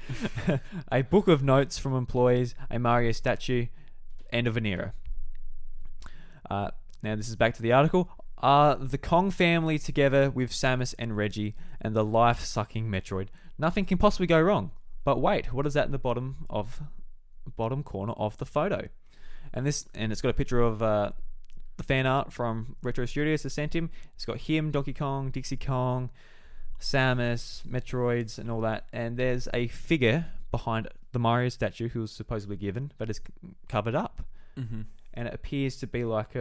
a book of notes from employees, a Mario statue, and a Venera. Now this is back to the article. Are the Kong family together with Samus and Reggie and the life-sucking Metroid? Nothing can possibly go wrong. But wait, what is that in the bottom corner of the photo? And it's got a picture of the fan art from Retro Studios that sent him. It's got him, Donkey Kong, Dixie Kong, Samus, Metroids, and all that. And there's a figure behind the Mario statue who was supposedly given, but is covered up. Mm-hmm. And it appears to be like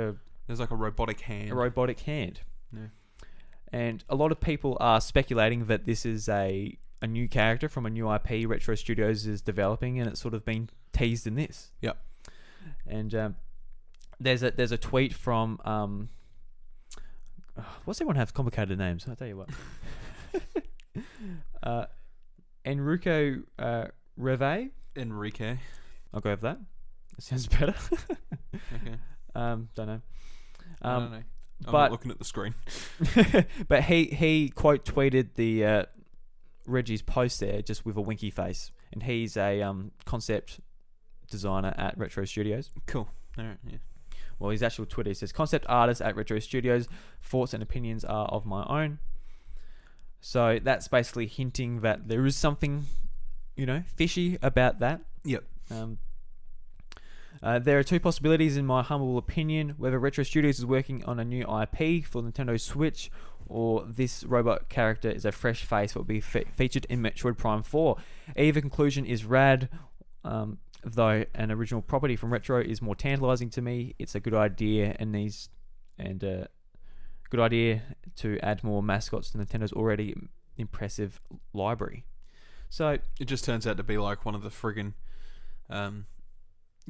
there's like a robotic hand. Yeah. And a lot of people are speculating that this is a new character from a new IP Retro Studios is developing, and it's sort of been teased in this. Yep. And there's a tweet from what's everyone have complicated names? I'll tell you what. Enrico Reve. Enrique. I'll go with that. It sounds better. Okay. Don't know. I don't know. I'm not looking at the screen. But he quote tweeted the Reggie's post there just with a winky face, and he's a concept designer at Retro Studios. Cool. All right. Yeah. Well, his actual Twitter says concept artist at Retro Studios. Thoughts and opinions are of my own. So that's basically hinting that there is something, fishy about that. Yep. There are two possibilities in my humble opinion, whether Retro Studios is working on a new IP for Nintendo Switch, or this robot character is a fresh face that will be featured in Metroid Prime 4. Either conclusion is rad, though an original property from Retro is more tantalizing to me. It's a good idea good idea to add more mascots to Nintendo's already impressive library. So it just turns out to be like one of the friggin'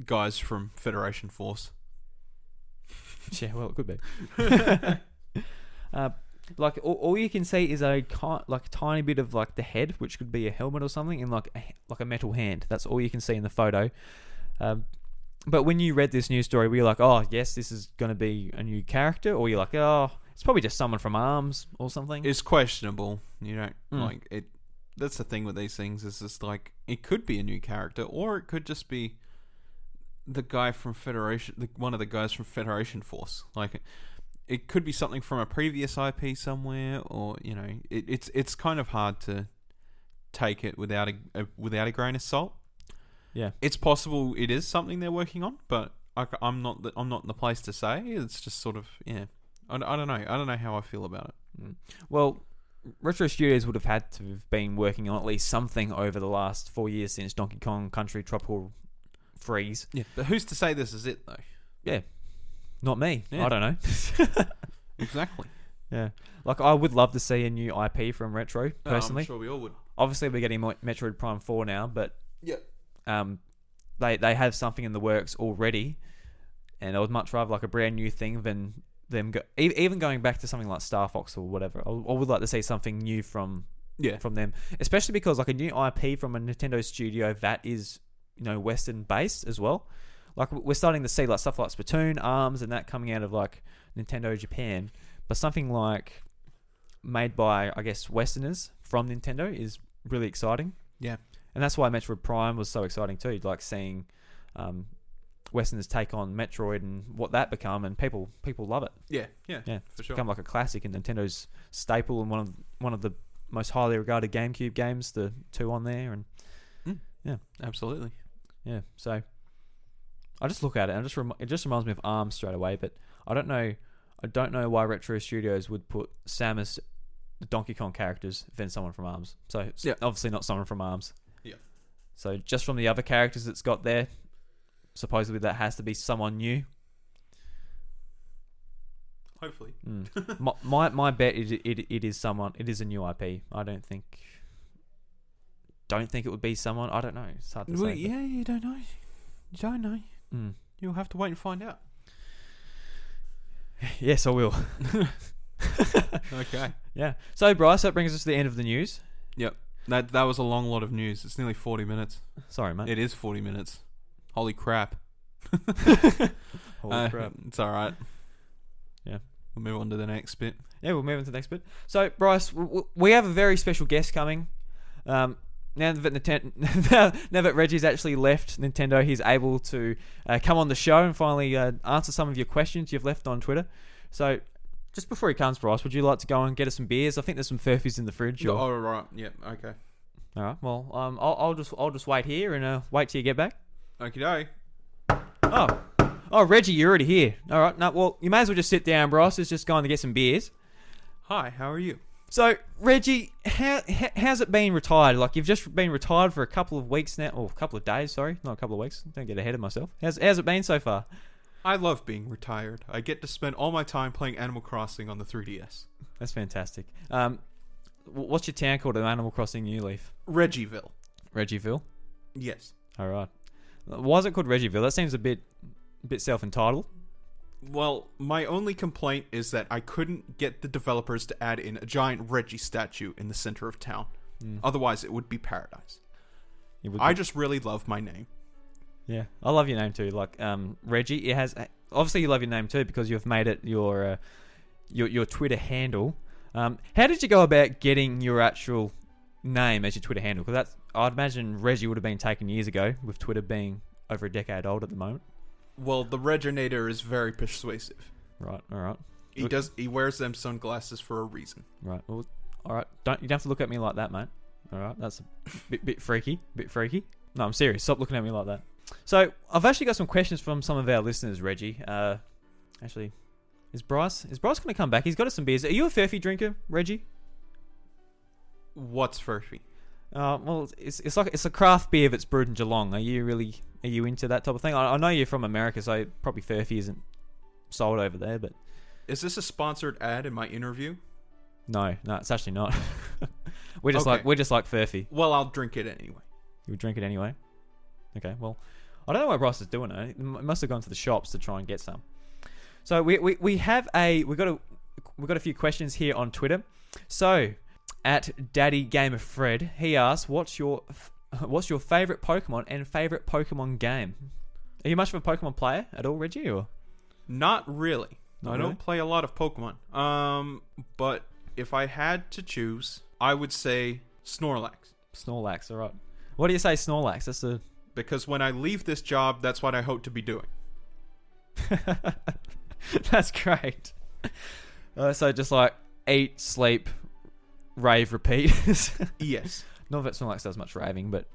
guys from Federation Force. Yeah, well, it could be. Like all you can see is a tiny bit of like the head, which could be a helmet or something, and like a metal hand. That's all you can see in the photo. But when you read this news story, were you like, oh yes, this is going to be a new character, or you're like, oh, it's probably just someone from ARMS or something? It's questionable. You know, like it. That's the thing with these things, is just like it could be a new character, or it could just be the guy from Federation, one of the guys from Federation Force. Like, it could be something from a previous IP somewhere, or it's kind of hard to take it without a grain of salt. Yeah, it's possible it is something they're working on, but I'm not in the place to say. It's just sort of I don't know. I don't know how I feel about it. Well, Retro Studios would have had to have been working on at least something over the last 4 years since Donkey Kong Country Tropical Freeze. Yeah, but who's to say this is it though? Yeah, not me. Yeah. I don't know. Exactly. Yeah, like I would love to see a new IP from Retro personally. I'm sure we all would. Obviously, we're getting Metroid Prime 4 now, but they have something in the works already, and I would much rather like a brand new thing than them even going back to something like Star Fox or whatever. I would like to see something new from them, especially because like a new IP from a Nintendo studio that is Western based as well. Like we're starting to see like stuff like Splatoon, ARMS, and that coming out of like Nintendo Japan, but something like made by, I guess, Westerners from Nintendo is really exciting. Yeah. And that's why Metroid Prime was so exciting too, like seeing Westerners take on Metroid and what that become, and people love it. Yeah, For sure. It's become like a classic and Nintendo's staple and one of the most highly regarded GameCube games. The 2 on there, and Absolutely. yeah. So I just look at it and it just reminds me of ARMS straight away. But I don't know why Retro Studios would put Samus, the Donkey Kong characters, than someone from ARMS. So it's obviously not someone from ARMS. Yeah. So just from the other characters it's got there, supposedly that has to be someone new. Hopefully. My bet it is someone. It is a new IP. I don't think it would be someone. I don't know. It's hard to say. Yeah, you don't know. You don't know. Mm. You'll have to wait and find out. Yes, I will. Okay. Yeah. So Bryce, that brings us to the end of the news. Yep. That was a long lot of news. It's nearly 40 minutes. Sorry, mate. It is 40 minutes. Holy crap. Holy crap. It's alright. Yeah. We'll move on to the next bit. Yeah, we'll move on to the next bit. So, Bryce, we have a very special guest coming. Now that Reggie's actually left Nintendo, he's able to come on the show and finally answer some of your questions you've left on Twitter. So, just before he comes, Bryce, would you like to go and get us some beers? I think there's some Furfies in the fridge. Oh, right. Yeah, okay. All right. Well, I'll just wait here and wait till you get back. Okie Oh, Reggie, you're already here. All right. No, well, you may as well just sit down, Bryce. It's just going to get some beers. Hi, how are you? So, Reggie, how's it been retired? Like, you've just been retired for a couple of weeks now, or a couple of days, sorry. Not a couple of weeks. Don't get ahead of myself. How's it been so far? I love being retired. I get to spend all my time playing Animal Crossing on the 3DS. That's fantastic. What's your town called in Animal Crossing New Leaf? Reggieville. Reggieville? Yes. All right. Why is it called Reggieville? That seems a bit self-entitled. Well, my only complaint is that I couldn't get the developers to add in a giant Reggie statue in the center of town. Otherwise, it would be paradise. I just really love my name. Yeah, I love your name too. Like Reggie, it has obviously you love your name too because you've made it your Twitter handle. How did you go about getting your actual name as your Twitter handle? Because I'd imagine Reggie would have been taken years ago, with Twitter being over a decade old at the moment. Well, the Reginator is very persuasive. Right. All right. He wears them sunglasses for a reason. Right. Well, all right. You don't have to look at me like that, mate. All right. That's a bit freaky. No, I'm serious. Stop looking at me like that. So I've actually got some questions from some of our listeners, Reggie. Actually, is Bryce going to come back? He's got us some beers. Are you a Furphy drinker, Reggie? What's Furphy? Well, it's like it's a craft beer that's brewed in Geelong. Are you into that type of thing? I know you're from America, so probably Furphy isn't sold over there. But is this a sponsored ad in my interview? No, it's actually not. we're just like Furphy. Well, I'll drink it anyway. You would drink it anyway. Okay, well, I don't know what Bryce is doing. He must have gone to the shops to try and get some. So we got a few questions here on Twitter. So at Daddy Gamer Fred, he asks, what's your favorite Pokemon and favorite Pokemon game? Are you much of a Pokemon player at all, Reggie? Or not really? Not I really? don't play a lot of Pokemon. But if I had to choose, I would say Snorlax. Snorlax, all right. What do you say, Snorlax? Because when I leave this job, that's what I hope to be doing. That's great. So just like eat, sleep, rave, repeat. Yes. Not that Snorlax does much raving, but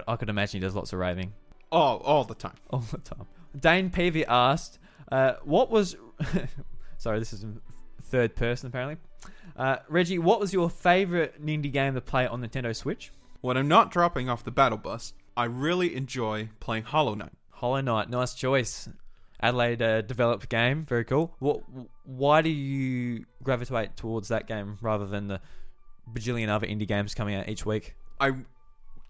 I could imagine he does lots of raving. All the time. All the time. Dane Peavy asked, what was... Sorry, this is in third person apparently. Reggie, what was your favourite indie game to play on Nintendo Switch? When I'm not dropping off the battle bus, I really enjoy playing Hollow Knight. Hollow Knight, nice choice. Adelaide developed game, very cool. Why do you gravitate towards that game rather than the bajillion other indie games coming out each week?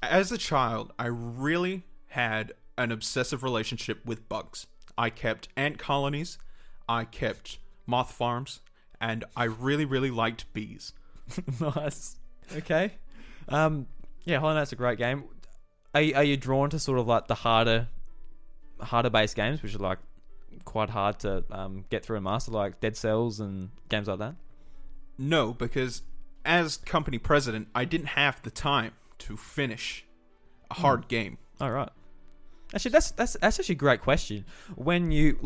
As a child, I really had an obsessive relationship with bugs. I kept ant colonies, I kept moth farms, and I really, really liked bees. Nice. Okay. Yeah, Hollow Knight's a great game. Are you drawn to sort of like the harder based games, which are like quite hard to get through and master, like Dead Cells and games like that? No, because as company president, I didn't have the time to finish a hard game. All right. Actually, that's actually a great question. When you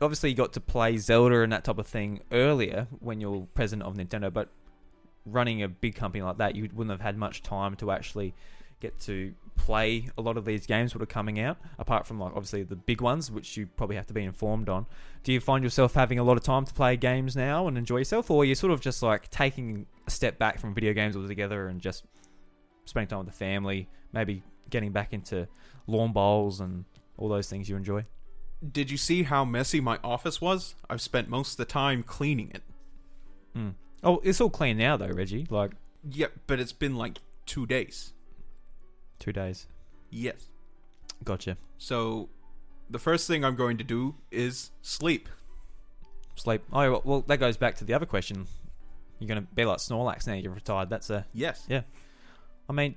obviously you got to play Zelda and that type of thing earlier when you're president of Nintendo, but running a big company like that, you wouldn't have had much time to actually get to play a lot of these games that are coming out, apart from obviously the big ones, which you probably have to be informed on. Do you find yourself having a lot of time to play games now and enjoy yourself, or are you sort of just taking a step back from video games altogether and just spending time with the family, maybe getting back into lawn bowls and all those things you enjoy? Did you see how messy my office was? I've spent most of the time cleaning it. Oh, it's all clean now though, Reggie. Yeah, but it's been 2 days. 2 days. Yes. Gotcha. So, the first thing I'm going to do is sleep. Sleep. Oh, well, that goes back to the other question. You're going to be like Snorlax now you're retired. That's Yes. Yeah. I mean...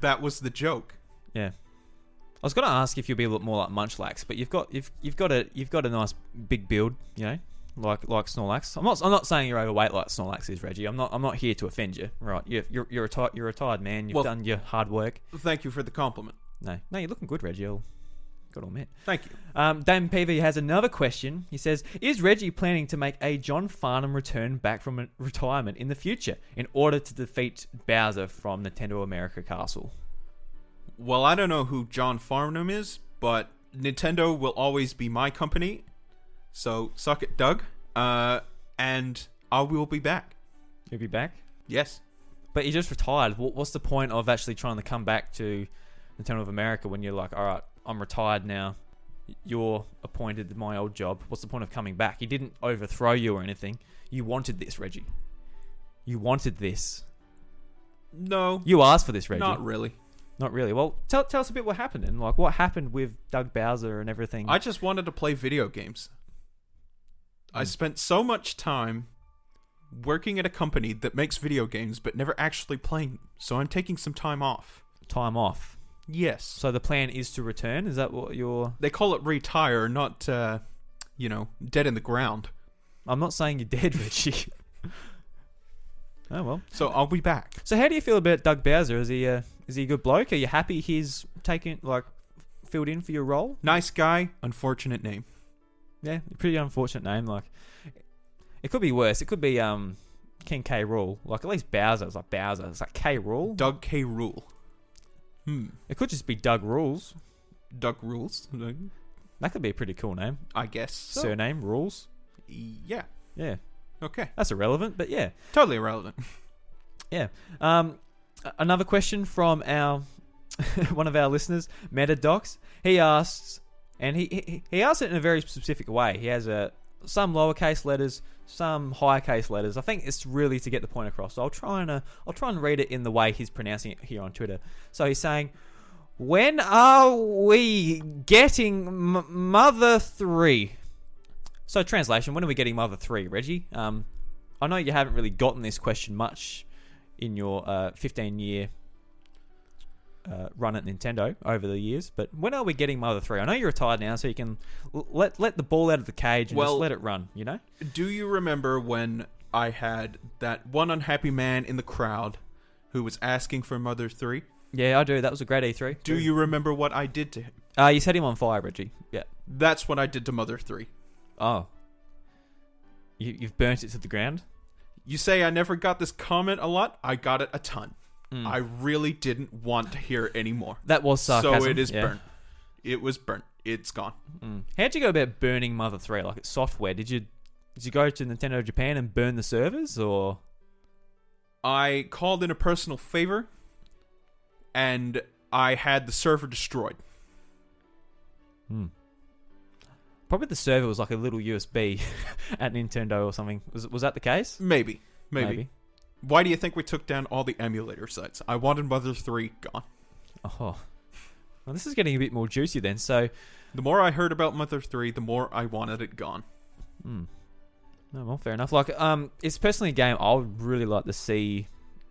That was the joke. Yeah. I was going to ask if you'd be a little more like Munchlax, but you've got a nice big build, like Snorlax. I'm not saying you're overweight like Snorlax is, Reggie. I'm not here to offend you. Right? You're a retired man. You've done your hard work. Thank you for the compliment. No, you're looking good, Reggie. Got to admit. Thank you. Dame PV has another question. He says, "Is Reggie planning to make a John Farnham return back from retirement in the future in order to defeat Bowser from Nintendo America Castle?" Well, I don't know who John Farnham is, but Nintendo will always be my company. So, suck it, Doug. And I will be back. You'll be back? Yes. But you just retired. What's the point of actually trying to come back to Nintendo of America when you're like, all right, I'm retired now. You're appointed to my old job. What's the point of coming back? He didn't overthrow you or anything. You wanted this, Reggie. You wanted this. No. You asked for this, Reggie. Not really. Not really. Well, tell us a bit what happened and what happened with Doug Bowser and everything. I just wanted to play video games. I spent so much time working at a company that makes video games but never actually playing them. So I'm taking some time off. Time off? Yes. So the plan is to return? Is that what you're... They call it retire, not, dead in the ground. I'm not saying you're dead, Richie. Oh, well. So I'll be back. So how do you feel about Doug Bowser? Is he a good bloke? Are you happy he's filled in for your role? Nice guy, unfortunate name. Yeah, pretty unfortunate name. It could be worse. It could be King K. Rool. At least Bowser. It's like Bowser. It's like K. Rool. Doug K. Rool. It could just be Doug Rules. Doug Rules. That could be a pretty cool name. I guess so. Surname Rules. Yeah. Yeah. Okay. That's irrelevant, but yeah. Totally irrelevant. Yeah. Another question from our one of our listeners, MetaDocs. He asks, and he asks it in a very specific way. He has some lowercase letters, some higher case letters. I think it's really to get the point across. So I'll try and read it in the way he's pronouncing it here on Twitter. So he's saying, "When are we getting Mother 3?" So translation, when are we getting Mother 3, Reggie? I know you haven't really gotten this question much in your 15-year run at Nintendo over the years, but when are we getting Mother 3? I know you're retired now, so you can let the ball out of the cage and just let it run, Do you remember when I had that one unhappy man in the crowd who was asking for Mother 3? Yeah, I do. That was a great E3. Do you remember what I did to him? You set him on fire, Reggie. Yeah. That's what I did to Mother 3. Oh. You've burnt it to the ground? You say I never got this comment a lot? I got it a ton. I really didn't want to hear it anymore. That was sarcasm. So it is burnt. It was burnt. It's gone. How'd you go about burning Mother 3? It's software. Did you go to Nintendo Japan and burn the servers, or...? I called in a personal favor, and I had the server destroyed. Probably the server was like a little USB at Nintendo or something. Was that the case? Maybe. Why do you think we took down all the emulator sites? I wanted Mother 3 gone. Oh. Well, this is getting a bit more juicy then, so... The more I heard about Mother 3, the more I wanted it gone. No, well, fair enough. It's personally a game I would really like to see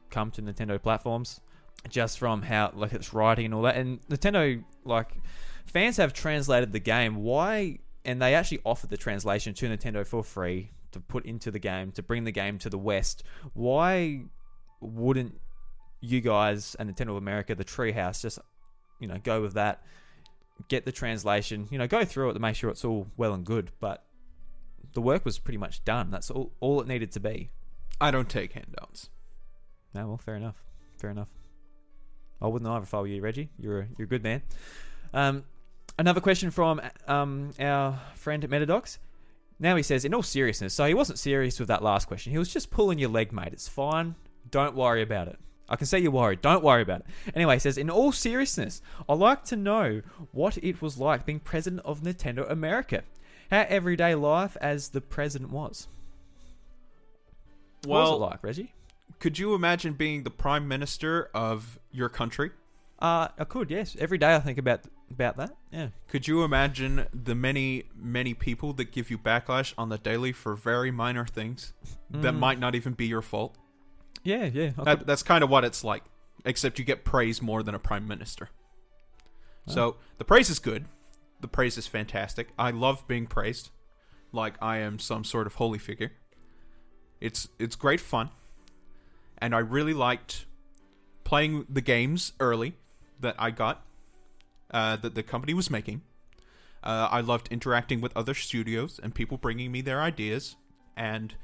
come to Nintendo platforms, just from how, its writing and all that. And Nintendo, fans have translated the game. Why and they actually offered the translation to Nintendo for free to put into the game, to bring the game to the West. Why wouldn't you guys and Nintendo of America, the Treehouse, just, go with that, get the translation, go through it to make sure it's all well and good, but the work was pretty much done. That's all it needed to be. I don't take handouts. No, well, fair enough. I wouldn't either if I were you, Reggie. You're a good man. Another question from our friend Metadox. Now he says, in all seriousness, so he wasn't serious with that last question. He was just pulling your leg, mate. It's fine. Don't worry about it. I can see you're worried. Don't worry about it. Anyway, he says, in all seriousness, I'd like to know what it was like being president of Nintendo America. How everyday life as the president was. What was it like, Reggie? Could you imagine being the prime minister of your country? I could, yes. Every day I think about that. Yeah. Could you imagine the many, many people that give you backlash on the daily for very minor things that might not even be your fault? Yeah. That's kind of what it's like, except you get praise more than a prime minister. Oh. So the praise is good. The praise is fantastic. I love being praised, like I am some sort of holy figure. It's great fun, and I really liked playing the games early that I got, that the company was making. I loved interacting with other studios and people bringing me their ideas, and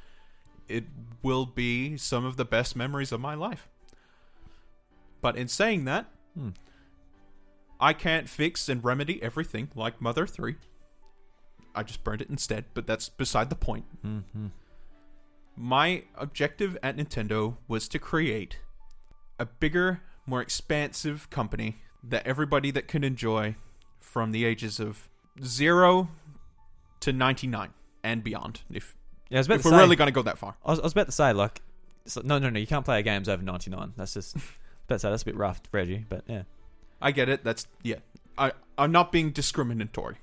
it will be some of the best memories of my life. But in saying that, I can't fix and remedy everything like Mother 3. I just burned it instead, but that's beside the point. Mm-hmm. My objective at Nintendo was to create a bigger, more expansive company that everybody that can enjoy from the ages of 0 to 99 and beyond. If we're really going to go that far. I was about to say, like, no, you can't play games over 99. That's just, that's a bit rough, Reggie, but yeah. I get it. I'm not being discriminatory.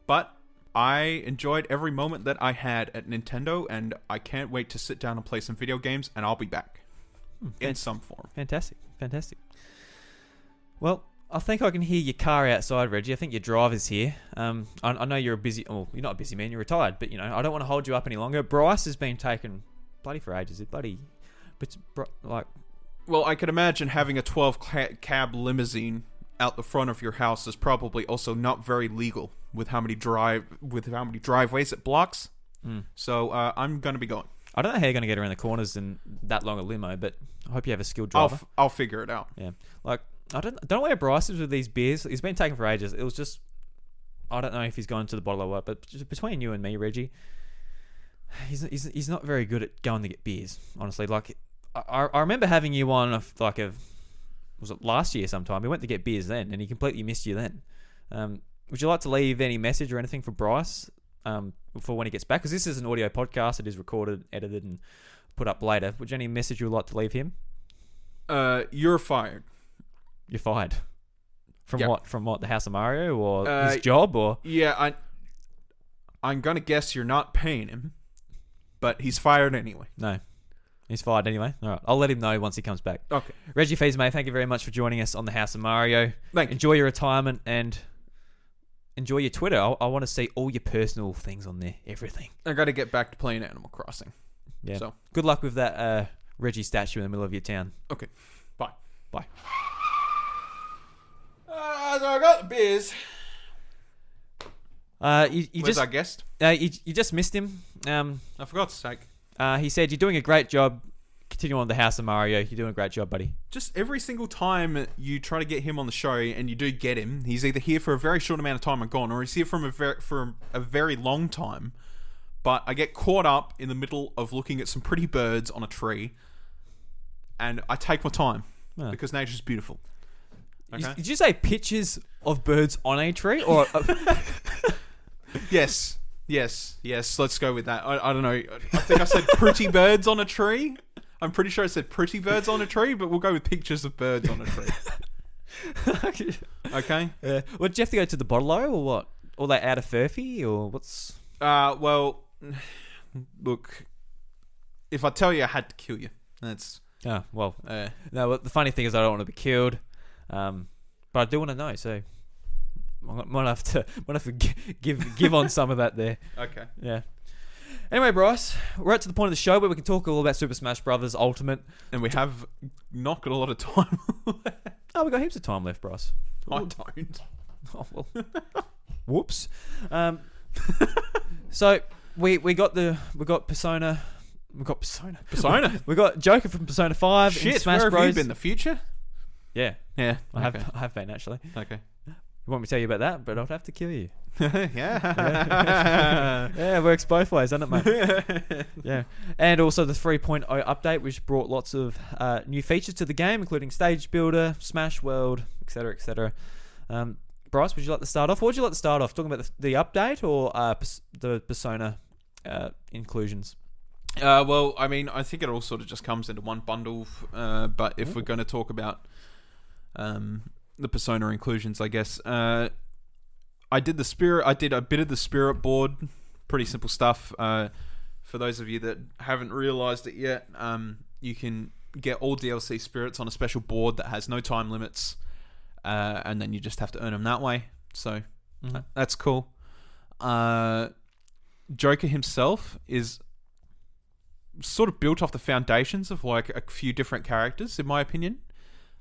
But I enjoyed every moment that I had at Nintendo, and I can't wait to sit down and play some video games, and I'll be back in some form. Fantastic. Well, I think I can hear your car outside, Reggie. I think your driver's here. I know you're you're not a busy man, you're retired, but I don't want to hold you up any longer. Bryce has been taken bloody for ages. Well, I can imagine having a 12 cab limousine out the front of your house is probably also not very legal with how many driveways it blocks. So I'm going to be going. I don't know how you're going to get around the corners in that long a limo, but I hope you have a skilled driver. I'll figure it out. Yeah. Like, I don't know where Bryce is with these beers. He's been taken for ages. It was just, I don't know if he's gone to the bottle or what, but just between you and me, Reggie, he's not very good at going to get beers, honestly. Like, I remember having you on was it last year sometime? We went to get beers then, and he completely missed you then. Would you like to leave any message or anything for Bryce for when he gets back? Because this is an audio podcast. It is recorded, edited, and put up later. Would you have any message you would like to leave him? You're fired. You're fired? From what? From what? The House of Mario or his job? Or yeah, I'm gonna guess you're not paying him, but he's fired anyway. No. He's fired anyway. All right. I'll let him know once he comes back. Okay. Reggie Fees-May, thank you very much for joining us on the House of Mario. Thank you. Enjoy your retirement and enjoy your Twitter. I want to see all your personal things on there. Everything. I got to get back to playing Animal Crossing. Yeah. So good luck with that Reggie statue in the middle of your town. Okay. Bye. Bye. So I got the beers. Where's our guest? You just missed him. I forgot to say. He said, you're doing a great job. Continue on the House of Mario. You're doing a great job, buddy. Just every single time you try to get him on the show and you do get him, he's either here for a very short amount of time and gone, or he's here for a very long time. But I get caught up in the middle of looking at some pretty birds on a tree, and I take my time because nature's beautiful. Okay? Did you say pictures of birds on a tree? Or Yes. Let's go with that. I don't know. I think I said pretty birds on a tree. I'm pretty sure I said pretty birds on a tree, but we'll go with pictures of birds on a tree. Okay? Yeah. Well, did you have to go to the bottle-o or what? Or they out of Furphy or what's... Well, look, if I tell you I had to kill you, that's... Oh, well. No, the funny thing is I don't want to be killed. But I do want to know, so... Might have to give on some of that there. Okay. Yeah. Anyway, Bryce, we're up to the point of the show where we can talk a little about Super Smash Brothers Ultimate. And we have not got a lot of time. Oh, we got heaps of time left, Bryce. I don't. Oh, well. Whoops. So we got Persona. We got Persona. We got Joker from Persona 5 in Shit, Smash where Bros. have you been? The future? Yeah. Yeah. I have been, actually. Okay. You want me to tell you about that, but I'd have to kill you. Yeah. Yeah, it works both ways, doesn't it, mate? Yeah. And also the 3.0 update, which brought lots of new features to the game, including Stage Builder, Smash World, etc., etc. Bryce, would you like to start off? What would you like to start off? Talking about the update or the Persona inclusions? Well, I mean, I think it all sort of just comes into one bundle. But if we're going to talk about the Persona inclusions, I guess I did a bit of the Spirit board. Pretty simple stuff. For those of you that haven't realized it yet, you can get all DLC spirits on a special board that has no time limits, and then you just have to earn them that way. So that's cool. Joker himself is sort of built off the foundations of like a few different characters, in my opinion,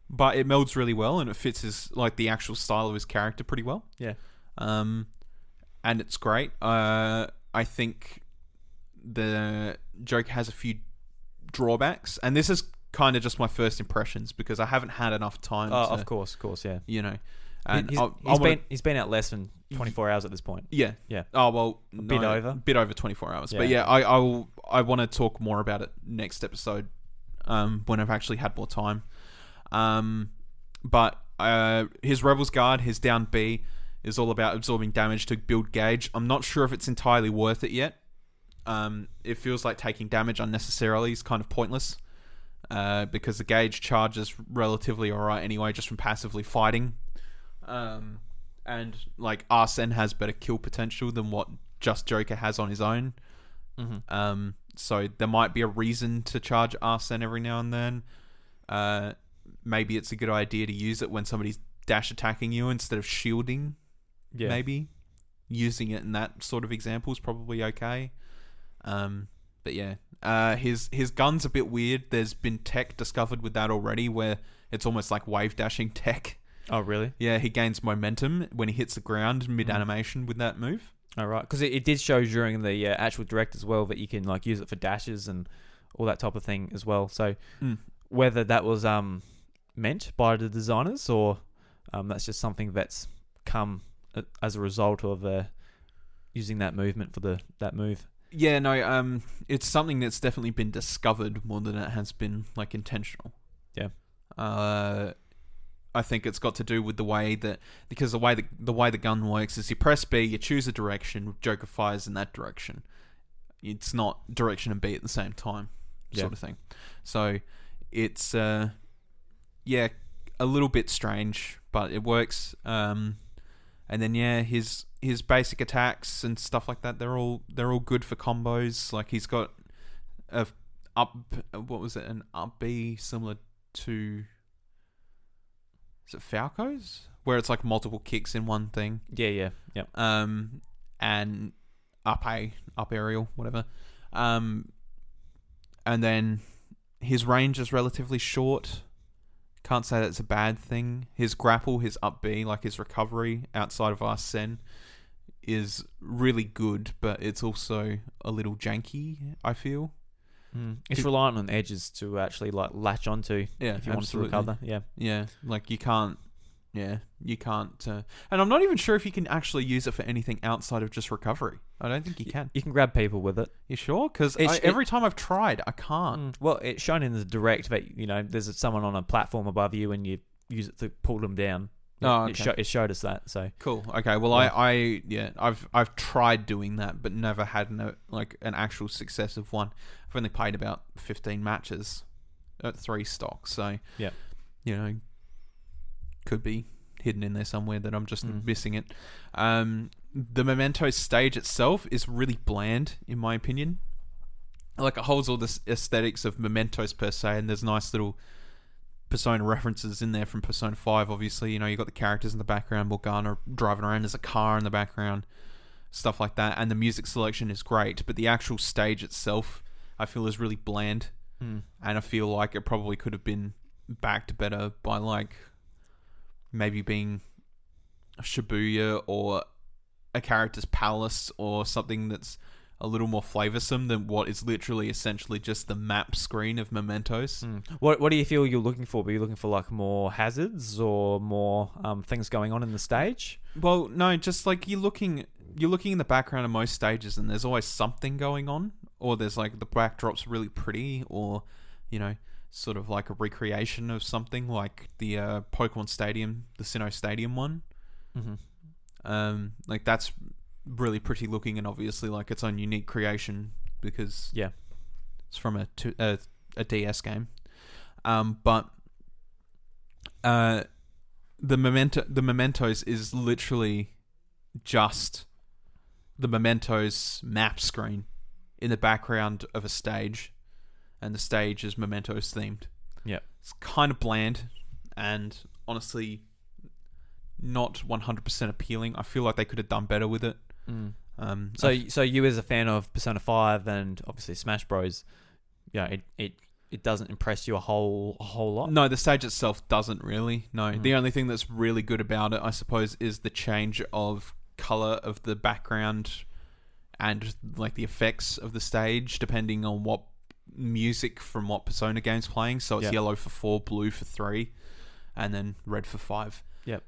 but it melds really well and it fits his like the actual style of his character pretty well. Yeah. And it's great. I think the Joker has a few drawbacks, and this is kind of just my first impressions because I haven't had enough time. Of course, yeah. You know, and he's been out less than 24 hours at this point. Yeah. Yeah. Oh well, bit over 24 hours. Yeah. But yeah, I want to talk more about it next episode, when I've actually had more time. But his Rebel's Guard, his down B, is all about absorbing damage to build gauge. I'm not sure if it's entirely worth it yet. It feels like taking damage unnecessarily is kind of pointless, because the gauge charge is relatively alright anyway, just from passively fighting. And like Arsene has better kill potential than what just Joker has on his own. So there might be a reason to charge Arsene every now and then. Maybe it's a good idea to use it when somebody's dash attacking you instead of shielding. Yeah. Maybe using it in that sort of example is probably okay. But yeah, his gun's a bit weird. There's been tech discovered with that already where it's almost like wave dashing tech. Oh, really? Yeah, he gains momentum when he hits the ground mid-animation with that move. Oh, right. Because it did show during the actual direct as well that you can like use it for dashes and all that type of thing as well. So whether that was meant by the designers or that's just something that's come as a result of using that movement for that move. Yeah, no, it's something that's definitely been discovered more than it has been like intentional. Yeah. I think it's got to do with the way that the way the gun works is you press B, you choose a direction, Joker fires in that direction. It's not direction and B at the same time, sort of thing. So it's a little bit strange, but it works. And then his basic attacks and stuff like that, they're all good for combos. Like he's got an up B similar to, is it Falco's? Where it's like multiple kicks in one thing. Yeah. And up aerial, whatever. And then his range is relatively short. Can't say that's a bad thing. His grapple, his up B, like his recovery outside of Arsene, is really good, but it's also a little janky, I feel. It's reliant on edges to actually like latch onto if you want to recover. Yeah, like you can't. And I'm not even sure if you can actually use it for anything outside of just recovery. I don't think you can. You can grab people with it. You sure? Because every time I've tried, I can't. Well, it's shown in the direct that there's someone on a platform above you and you use it to pull them down. Oh, okay. It showed us that. So cool. Okay. Well, I've tried doing that, but never had an actual successive one. I've only played about 15 matches at 3 stocks, so could be hidden in there somewhere that I'm just missing it. The Memento stage itself is really bland, in my opinion. Like it holds all the aesthetics of Mementos per se, and there's nice little Persona references in there from Persona 5, obviously. You got the characters in the background, Morgana driving around as a car in the background, stuff like that. And the music selection is great, but the actual stage itself, I feel, is really bland. And I feel like it probably could have been backed better by, like, maybe being a Shibuya or a character's palace or something that's a little more flavoursome than what is literally essentially just the map screen of Mementos. What do you feel you're looking for? Are you looking for like more hazards or more things going on in the stage? Well, no, just like you're looking in the background of most stages and there's always something going on, or there's like the backdrop's really pretty, or sort of like a recreation of something, like the Pokemon Stadium, the Sinnoh Stadium one. Like that's really pretty looking, and obviously like its own unique creation because it's from a DS game. But the Mementos is literally just the Mementos map screen in the background of a stage, and the stage is Mementos themed. It's kind of bland and honestly not 100% appealing. I feel like they could have done better with it. So you as a fan of Persona 5 and obviously Smash Bros, it doesn't impress you a whole lot? No, the stage itself doesn't really. No. The only thing that's really good about it, I suppose, is the change of color of the background and like the effects of the stage depending on what music from what Persona game's playing. So it's yellow for 4, blue for 3, and then red for 5.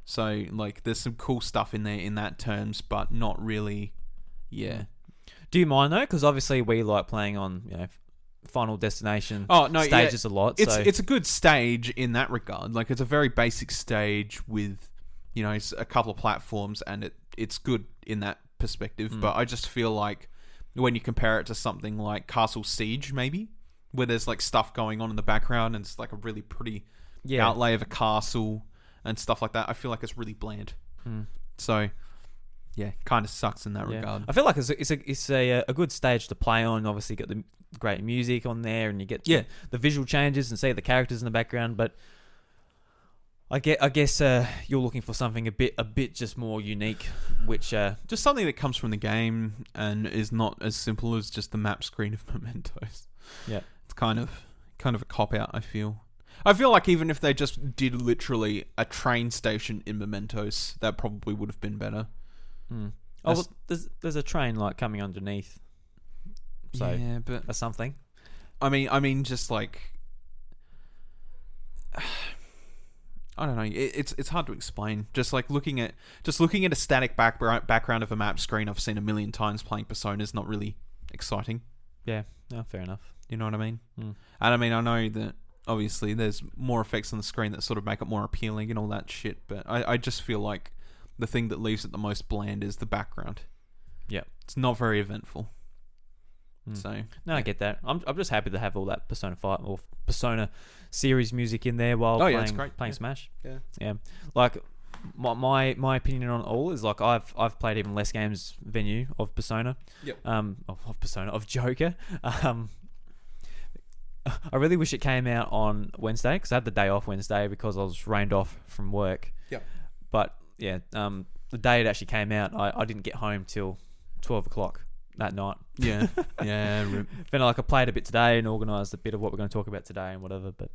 So like there's some cool stuff in there in that terms, but not really. Do you mind though? Because obviously we like playing on Final Destination stages a lot. It's a good stage in that regard. Like it's a very basic stage with a couple of platforms, and it's good in that perspective. But I just feel like when you compare it to something like Castle Siege, maybe, where there's like stuff going on in the background and it's like a really pretty outlay of a castle and stuff like that, I feel like it's really bland. So kind of sucks in that regard. I feel like it's a good stage to play on. Obviously, you got the great music on there, and you get the visual changes and see the characters in the background. But I guess you're looking for something a bit just more unique, which just something that comes from the game and is not as simple as just the map screen of Mementos. It's kind of a cop out. I feel like even if they just did literally a train station in Mementos, that probably would have been better. Oh, well, there's a train like coming underneath. So but that's something. I mean, just like I don't know. It's hard to explain. Just like looking at a static background of a map screen I've seen a million times playing Persona is not really exciting. Yeah, no, fair enough. You know what I mean? And I mean, I know that obviously there's more effects on the screen that sort of make it more appealing and all that shit, but I just feel like the thing that leaves it the most bland is the background. It's not very eventful. So I get that. I'm just happy to have all that Persona 5 or Persona series music in there while playing Smash. Like my opinion on it all is like I've played even less games than you of Persona. Of Joker. I really wish it came out on Wednesday because I had the day off Wednesday because I was rained off from work. But the day it actually came out, I didn't get home till 12 o'clock that night. Rip. Then I played a bit today and organised a bit of what we're going to talk about today and whatever. But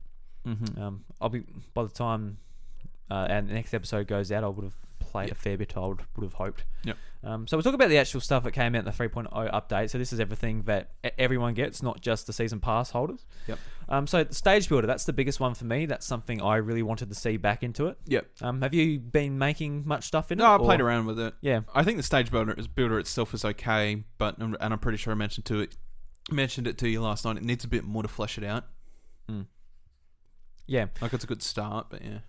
I'll be, by the time and the next episode goes out, I would have played a fair bit. I would have hoped. So we'll talk about the actual stuff that came out in the 3.0 update. So this is everything that everyone gets, not just the season pass holders. So the stage builder, that's the biggest one for me. That's something I really wanted to see back into it. Have you been making much stuff in it? No, I played around with it. Yeah. I think the stage builder itself is okay, but I'm pretty sure I mentioned it to you last night. It needs a bit more to flesh it out. Yeah. Like it's a good start, but yeah.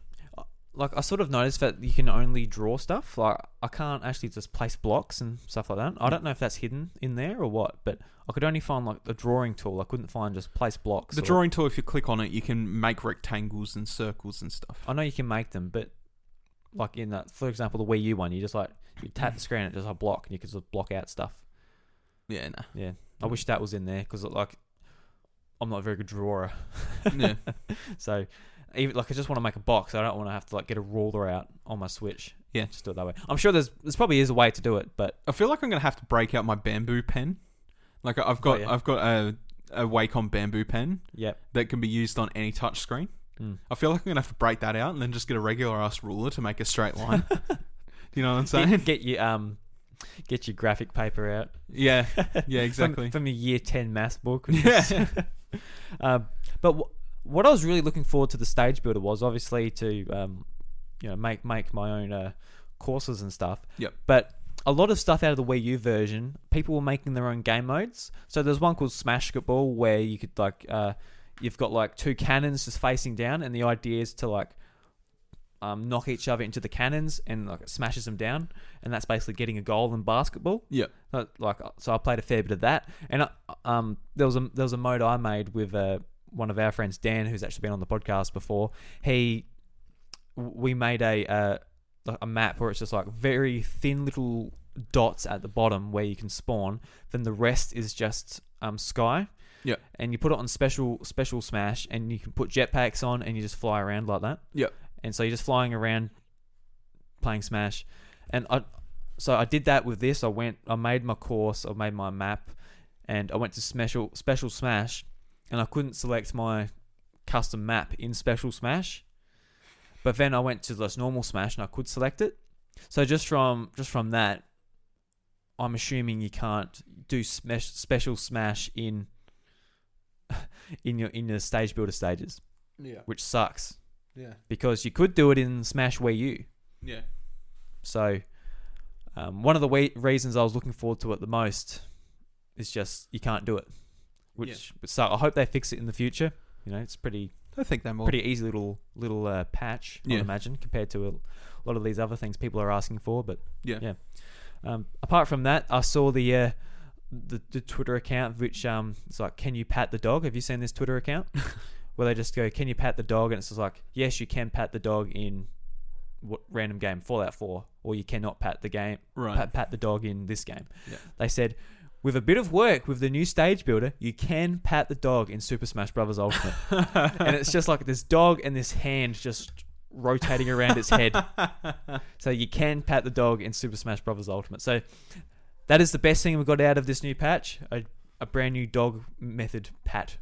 Like I sort of noticed that you can only draw stuff. Like I can't actually just place blocks and stuff like that. I don't know if that's hidden in there or what, but I could only find like the drawing tool. I couldn't find just place blocks. The drawing tool, if you click on it, you can make rectangles and circles and stuff. I know you can make them, but like in that, for example, the Wii U one, you just you tap the screen and it does a block, and you can just block out stuff. Yeah, no. Yeah, I wish that was in there because like I'm not a very good drawer. Yeah. So even like I just want to make a box. I don't want to have to like get a ruler out on my Switch. Yeah, just do it that way. I'm sure there's probably is a way to do it, but I feel like I'm gonna have to break out my bamboo pen. Like I've got a Wacom bamboo pen. Yep. That can be used on any touch screen. I feel like I'm gonna have to break that out and then just get a regular ass ruler to make a straight line. Do you know what I'm saying? Get your graphic paper out. Yeah, yeah, exactly. From your year 10 maths book. Yeah. But what I was really looking forward to the stage builder was obviously to make my own courses and stuff. Yep. But a lot of stuff out of the Wii U version, people were making their own game modes. So there's one called Smash Ball where you could you've got like two cannons just facing down, and the idea is to like knock each other into the cannons and like it smashes them down, and that's basically getting a goal in basketball. Yeah. So I played a fair bit of that, and there was a mode I made with one of our friends, Dan, who's actually been on the podcast before. We made a map where it's just like very thin little dots at the bottom where you can spawn. Then the rest is just sky. Yeah. And you put it on special Smash, and you can put jetpacks on, and you just fly around like that. Yep. And so you're just flying around playing Smash. And I did that with this. I made my course, I made my map, and I went to special Smash, and I couldn't select my custom map in Special Smash. But then I went to this normal Smash and I could select it. So just from that, I'm assuming you can't do Special Smash in your stage builder stages. Yeah. Which sucks. Yeah. Because you could do it in Smash Wii U. Yeah. So one of the reasons I was looking forward to it the most is just you can't do it. Which would suck. I hope they fix it in the future. It's pretty... I think they will. Pretty easy little patch, I imagine, compared to a lot of these other things people are asking for. But yeah. Apart from that, I saw the Twitter account, which it's like, can you pat the dog? Have you seen this Twitter account? Where they just go, can you pat the dog? And it's just like, yes, you can pat the dog in random game, Fallout 4, or you cannot pat the game, pat the dog in this game. Yeah. They said, with a bit of work with the new stage builder, you can pat the dog in Super Smash Bros. Ultimate. And it's just like this dog and this hand just rotating around its head. So you can pat the dog in Super Smash Bros. Ultimate. So that is the best thing we got out of this new patch. A brand new dog method pat.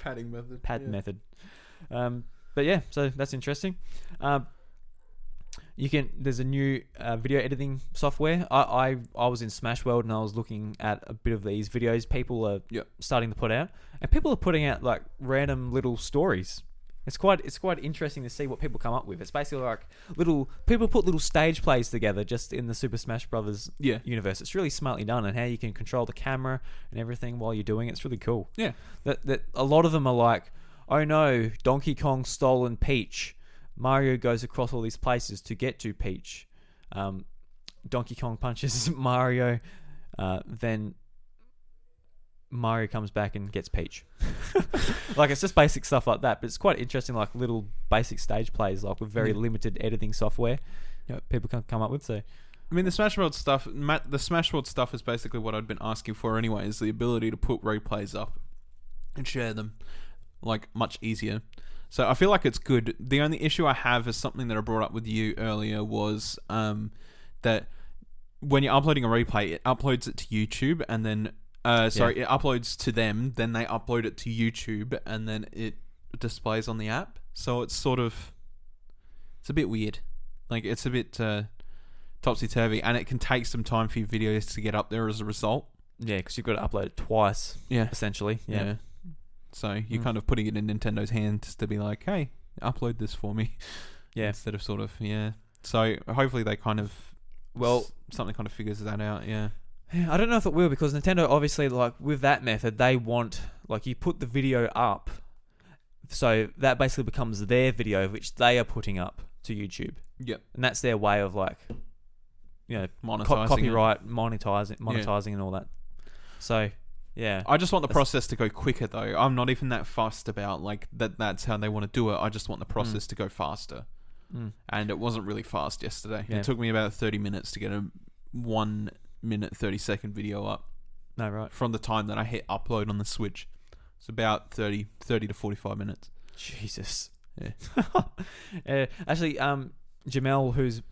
Patting method. Method. But yeah, so that's interesting. There's a new video editing software. I was in Smash World and I was looking at a bit of these videos people are starting to put out, and people are putting out like random little stories. It's quite interesting to see what people come up with. It's basically like people put little stage plays together just in the Super Smash Brothers universe. It's really smartly done, and how you can control the camera and everything while you're doing it. It's really cool. Yeah. That a lot of them are like, oh no, Donkey Kong stolen Peach. Mario goes across all these places to get to Peach. Donkey Kong punches Mario, then Mario comes back and gets Peach. Like, it's just basic stuff like that, but it's quite interesting, like little basic stage plays, like with very limited editing software people can come up with. So I mean, the Smash World stuff is basically what I'd been asking for anyway, is the ability to put replays up and share them like much easier. So I feel like it's good. The only issue I have is something that I brought up with you earlier was that when you're uploading a replay, it uploads it to YouTube and then it uploads to them, then they upload it to YouTube and then it displays on the app. So it's it's a bit weird. Like, it's a bit topsy-turvy, and it can take some time for your videos to get up there as a result. Yeah, because you've got to upload it twice, essentially. Yeah. So you're kind of putting it in Nintendo's hands to be like, hey, upload this for me. Yeah. Instead of So hopefully they kind of... something kind of figures that out, yeah. I don't know if it will, because Nintendo, obviously, like, with that method, they want... Like, you put the video up, so that basically becomes their video, which they are putting up to YouTube. Yep. And that's their way of, like, monetizing copyright, monetizing and all that. So... Yeah, I just want the process to go quicker, though. I'm not even that fussed about like that's how they want to do it. I just want the process to go faster. And it wasn't really fast yesterday. It took me about 30 minutes to get a 1 minute 30-second video up. No, right. From the time that I hit upload on the Switch. It's about 30 to 45 minutes. Jesus. Yeah. Actually, Jamel, who's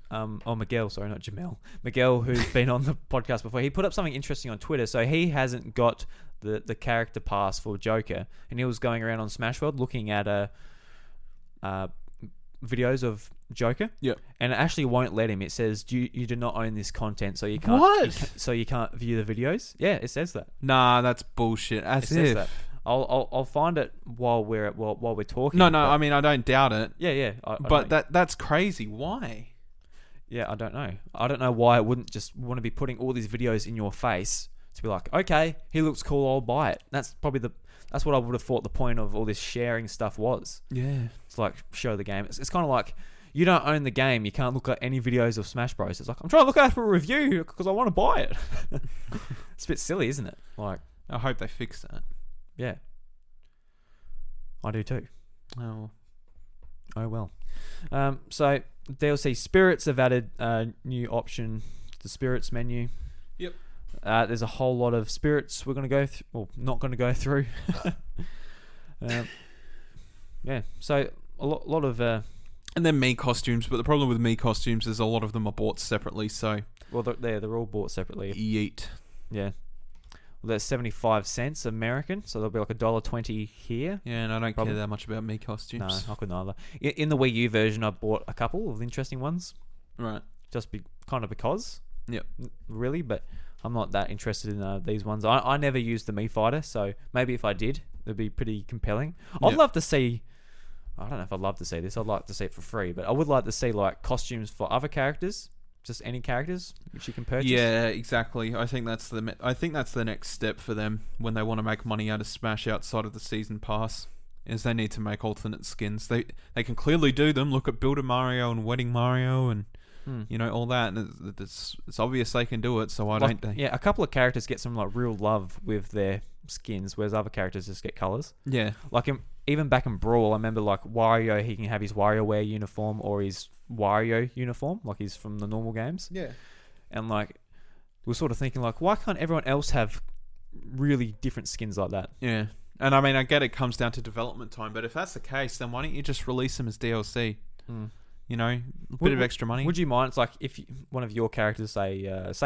Miguel, sorry, not Jamel. Miguel, who's been on the podcast before, he put up something interesting on Twitter. So he hasn't got the character pass for Joker, and he was going around on Smash World looking at videos of Joker. Yep. And it actually won't let him. It says you do not own this content, so you can't. What? You can't view the videos. Yeah, it says that. Nah, that's bullshit. It says that. I'll find it while we're talking. No. I mean, I don't doubt it. Yeah. But that's crazy. Why? Yeah, I don't know. I don't know why it wouldn't just want to be putting all these videos in your face to be like, okay, he looks cool, I'll buy it. That's probably that's what I would have thought the point of all this sharing stuff was. Yeah. It's like show the game. It's kind of like you don't own the game. You can't look at any videos of Smash Bros. It's like I'm trying to look at it for a review because I want to buy it. It's a bit silly, isn't it? Like, I hope they fix that. Yeah. I do too. Oh well. So DLC Spirits have added a new option to the Spirits menu. Yep. There's a whole lot of spirits we're going to go not going to go through. Yeah. So a lot of and then Mii costumes, but the problem with Mii costumes is a lot of them are bought separately. So they're all bought separately. Yeet. Yeah. Well, that's 75 cents American, so there'll be like $1.20 here. Yeah, and I don't care that much about Mii costumes. No, I couldn't either. In the Wii U version, I bought a couple of interesting ones. Right. Just because. Yep. Really, but I'm not that interested in these ones. I never used the Mii Fighter, so maybe if I did, it'd be pretty compelling. I'd love to see... I don't know if I'd love to see this. I'd like to see it for free, but I would like to see like costumes for other characters. Just any characters which you can purchase. Yeah, exactly. I think that's the next step for them when they want to make money out of Smash outside of the season pass. Is they need to make alternate skins. They can clearly do them. Look at Builder Mario and Wedding Mario and all that. And it's obvious they can do it. So why don't they? Yeah, a couple of characters get some like real love with their skins, whereas other characters just get colors. Yeah, like even back in Brawl, I remember like Wario, he can have his WarioWare uniform or his Wario uniform, like he's from the normal games. Yeah. And like we're sort of thinking like, why can't everyone else have really different skins like that? Yeah. And I mean, I get it comes down to development time, but if that's the case, then why don't you just release them as DLC? You know, a bit of extra money. Would you mind? It's like if one of your characters, say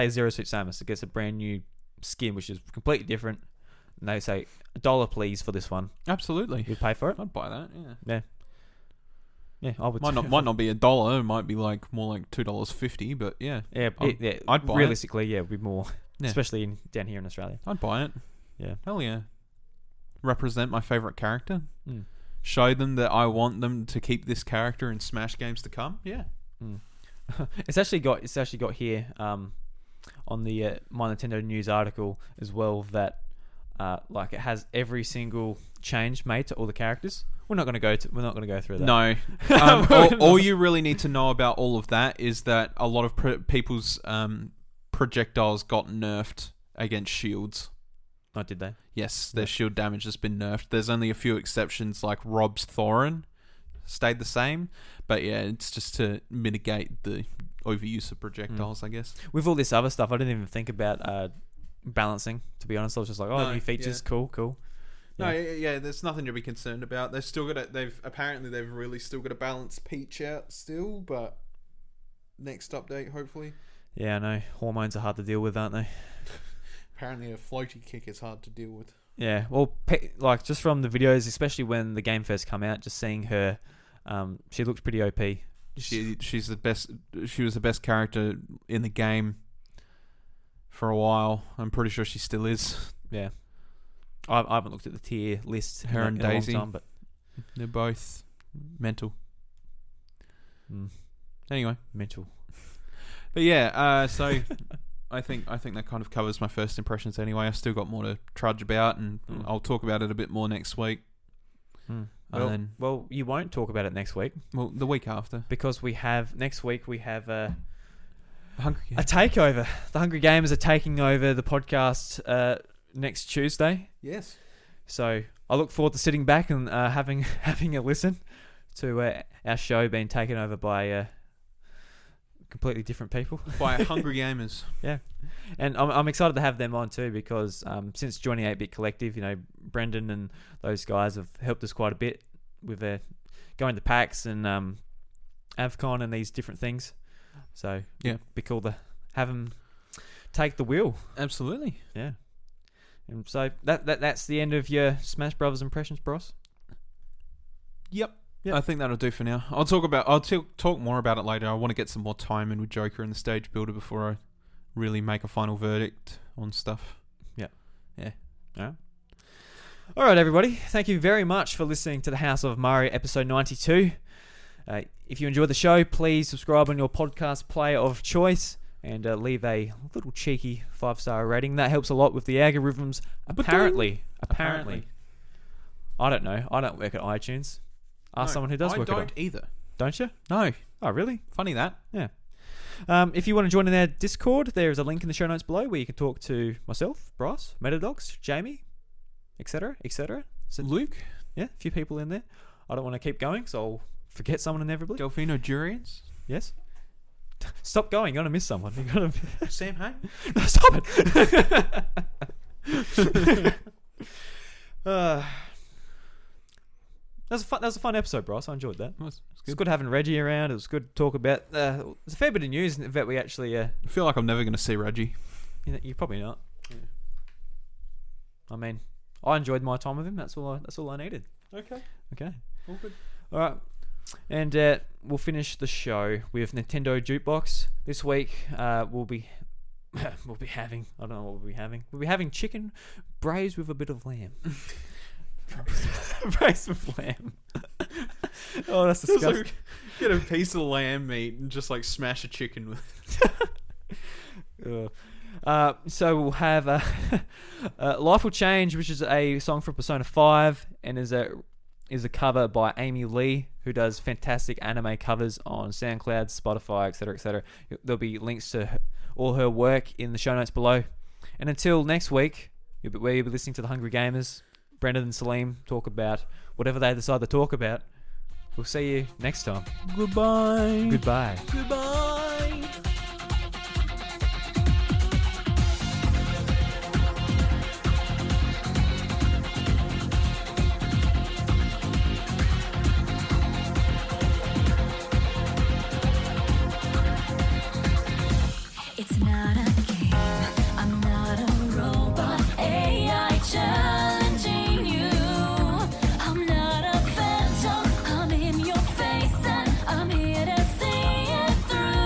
Zero Suit Samus, gets a brand new skin which is completely different, and they say $1 please for this one. Absolutely. You'd pay for it? I'd buy that. Yeah. Yeah, I would. Might not be $1. It might be like more like $2.50. But yeah, I'd buy realistically, it would be more, yeah. Especially down here in Australia. I'd buy it. Yeah, hell yeah. Represent my favorite character. Show them that I want them to keep this character in Smash games to come. Yeah. It's actually got here on the My Nintendo News article as well that like it has every single change made to all the characters. We're not going to go through that. No. All you really need to know about all of that is that a lot of people's projectiles got nerfed against shields. Oh, did they? Yes, their shield damage has been nerfed. There's only a few exceptions, like Rob's Thorin stayed the same. But yeah, it's just to mitigate the overuse of projectiles, I guess. With all this other stuff, I didn't even think about balancing, to be honest. I was just like, new features, cool. No, yeah, there's nothing to be concerned about. They've still got they've really still got to balance Peach out still, but next update, hopefully. Yeah, I know. Hormones are hard to deal with, aren't they? Apparently a floaty kick is hard to deal with. Yeah, well, like just from the videos, especially when the game first come out, just seeing her, she looks pretty OP. She's the best. She was the best character in the game for a while. I'm pretty sure she still is. Yeah. I haven't looked at the tier list her and Daisy, a long time, but they're both mental. Anyway, mental. But yeah, so I think that kind of covers my first impressions anyway. I've still got more to trudge about, and I'll talk about it a bit more next week. Well, you won't talk about it next week. Well, the week after, because next week we have a takeover. The Hungry Gamers are taking over the podcast next Tuesday. Yes. So I look forward to sitting back and having a listen to our show being taken over by completely different people. By Hungry Gamers. Yeah. And I'm excited to have them on too because since joining 8-Bit Collective, Brendan and those guys have helped us quite a bit with going to PAX and AvCon and these different things. So yeah, be cool to have them take the wheel. Absolutely. Yeah. And so that's the end of your Smash Brothers impressions, Bros. Yep. I think that'll do for now. I'll talk more about it later. I want to get some more time in with Joker and the stage builder before I really make a final verdict on stuff. Yeah. Yeah. All right, everybody. Thank you very much for listening to the House of Mario episode 92. If you enjoyed the show, please subscribe on your podcast player of choice and leave a little cheeky 5-star rating. That helps a lot with the algorithms. Apparently. I don't know. I don't work at iTunes. Ask someone who does work at it. I don't either. Don't you? No. Oh, really? Funny that. Yeah. If you want to join in our Discord, there's a link in the show notes below where you can talk to myself, Bryce, Metadogs, Jamie, etc., etc. So, Luke. Yeah, a few people in there. I don't want to keep going, so I'll forget someone inevitably. Delfino Durians. Yes. Stop going. You're going to miss someone. You're gonna Sam Hay. No, stop it. That was a fun episode, Bryce. I enjoyed that. It was good having Reggie around. It was good to talk about. There's a fair bit of news that we actually. I feel like I'm never going to see Reggie. You're probably not. Yeah. I mean, I enjoyed my time with him. That's all I needed. Okay. All good. All right. And we'll finish the show with Nintendo Jukebox. This week we'll be having. I don't know what we'll be having. We'll be having chicken braised with a bit of lamb. Braised with lamb. Oh, that's disgusting. Like, get a piece of lamb meat and just like smash a chicken with. So we'll have Life Will Change, which is a song from Persona 5 and is a cover by AmaLee, who does fantastic anime covers on SoundCloud, Spotify, etc., etc. There'll be links to all her work in the show notes below. And until next week, where you'll be listening to the Hungry Gamers, Brendan and Salim talk about whatever they decide to talk about. We'll see you next time. Goodbye. Goodbye. Goodbye. It's not a game, I'm not a robot, AI challenging you. I'm not a phantom, I'm in your face and I'm here to see it through.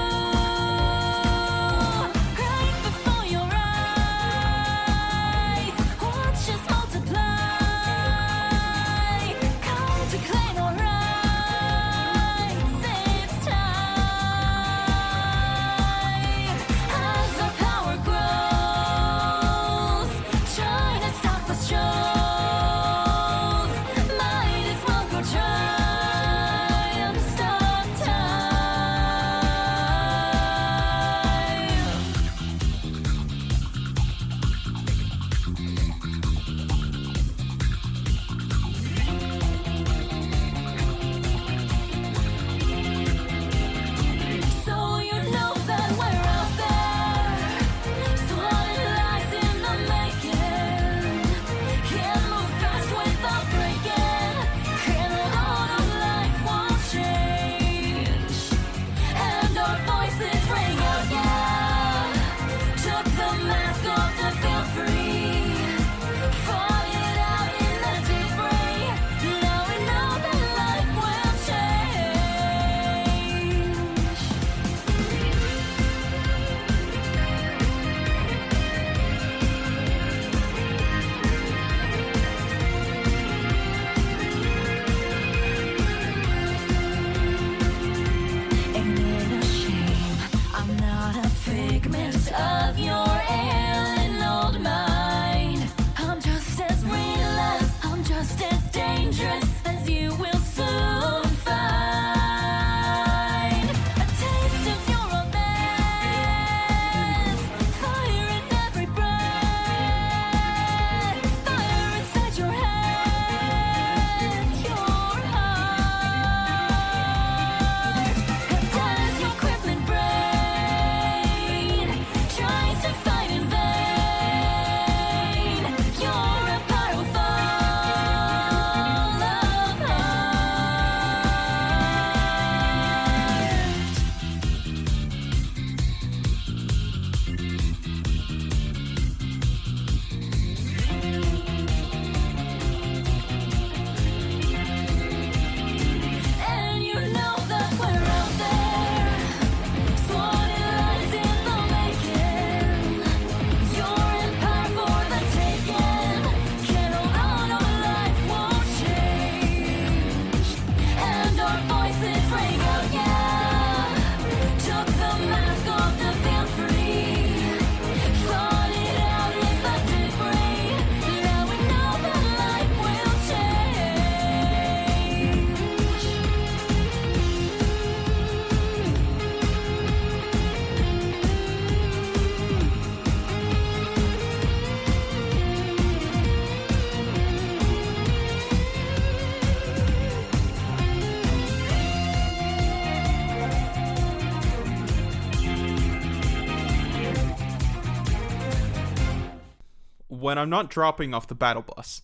when I'm not dropping off the battle bus.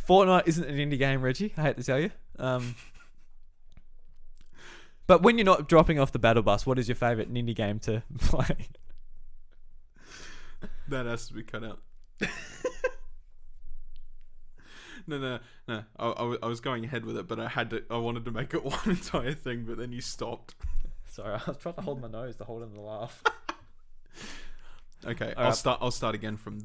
Fortnite isn't an indie game, Reggie. I hate to tell you. But when you're not dropping off the battle bus, what is your favourite indie game to play? That has to be cut out. No. I was going ahead with it, but I wanted to make it one entire thing, but then you stopped. Sorry, I was trying to hold my nose to hold in the laugh. Okay, All I'll start again from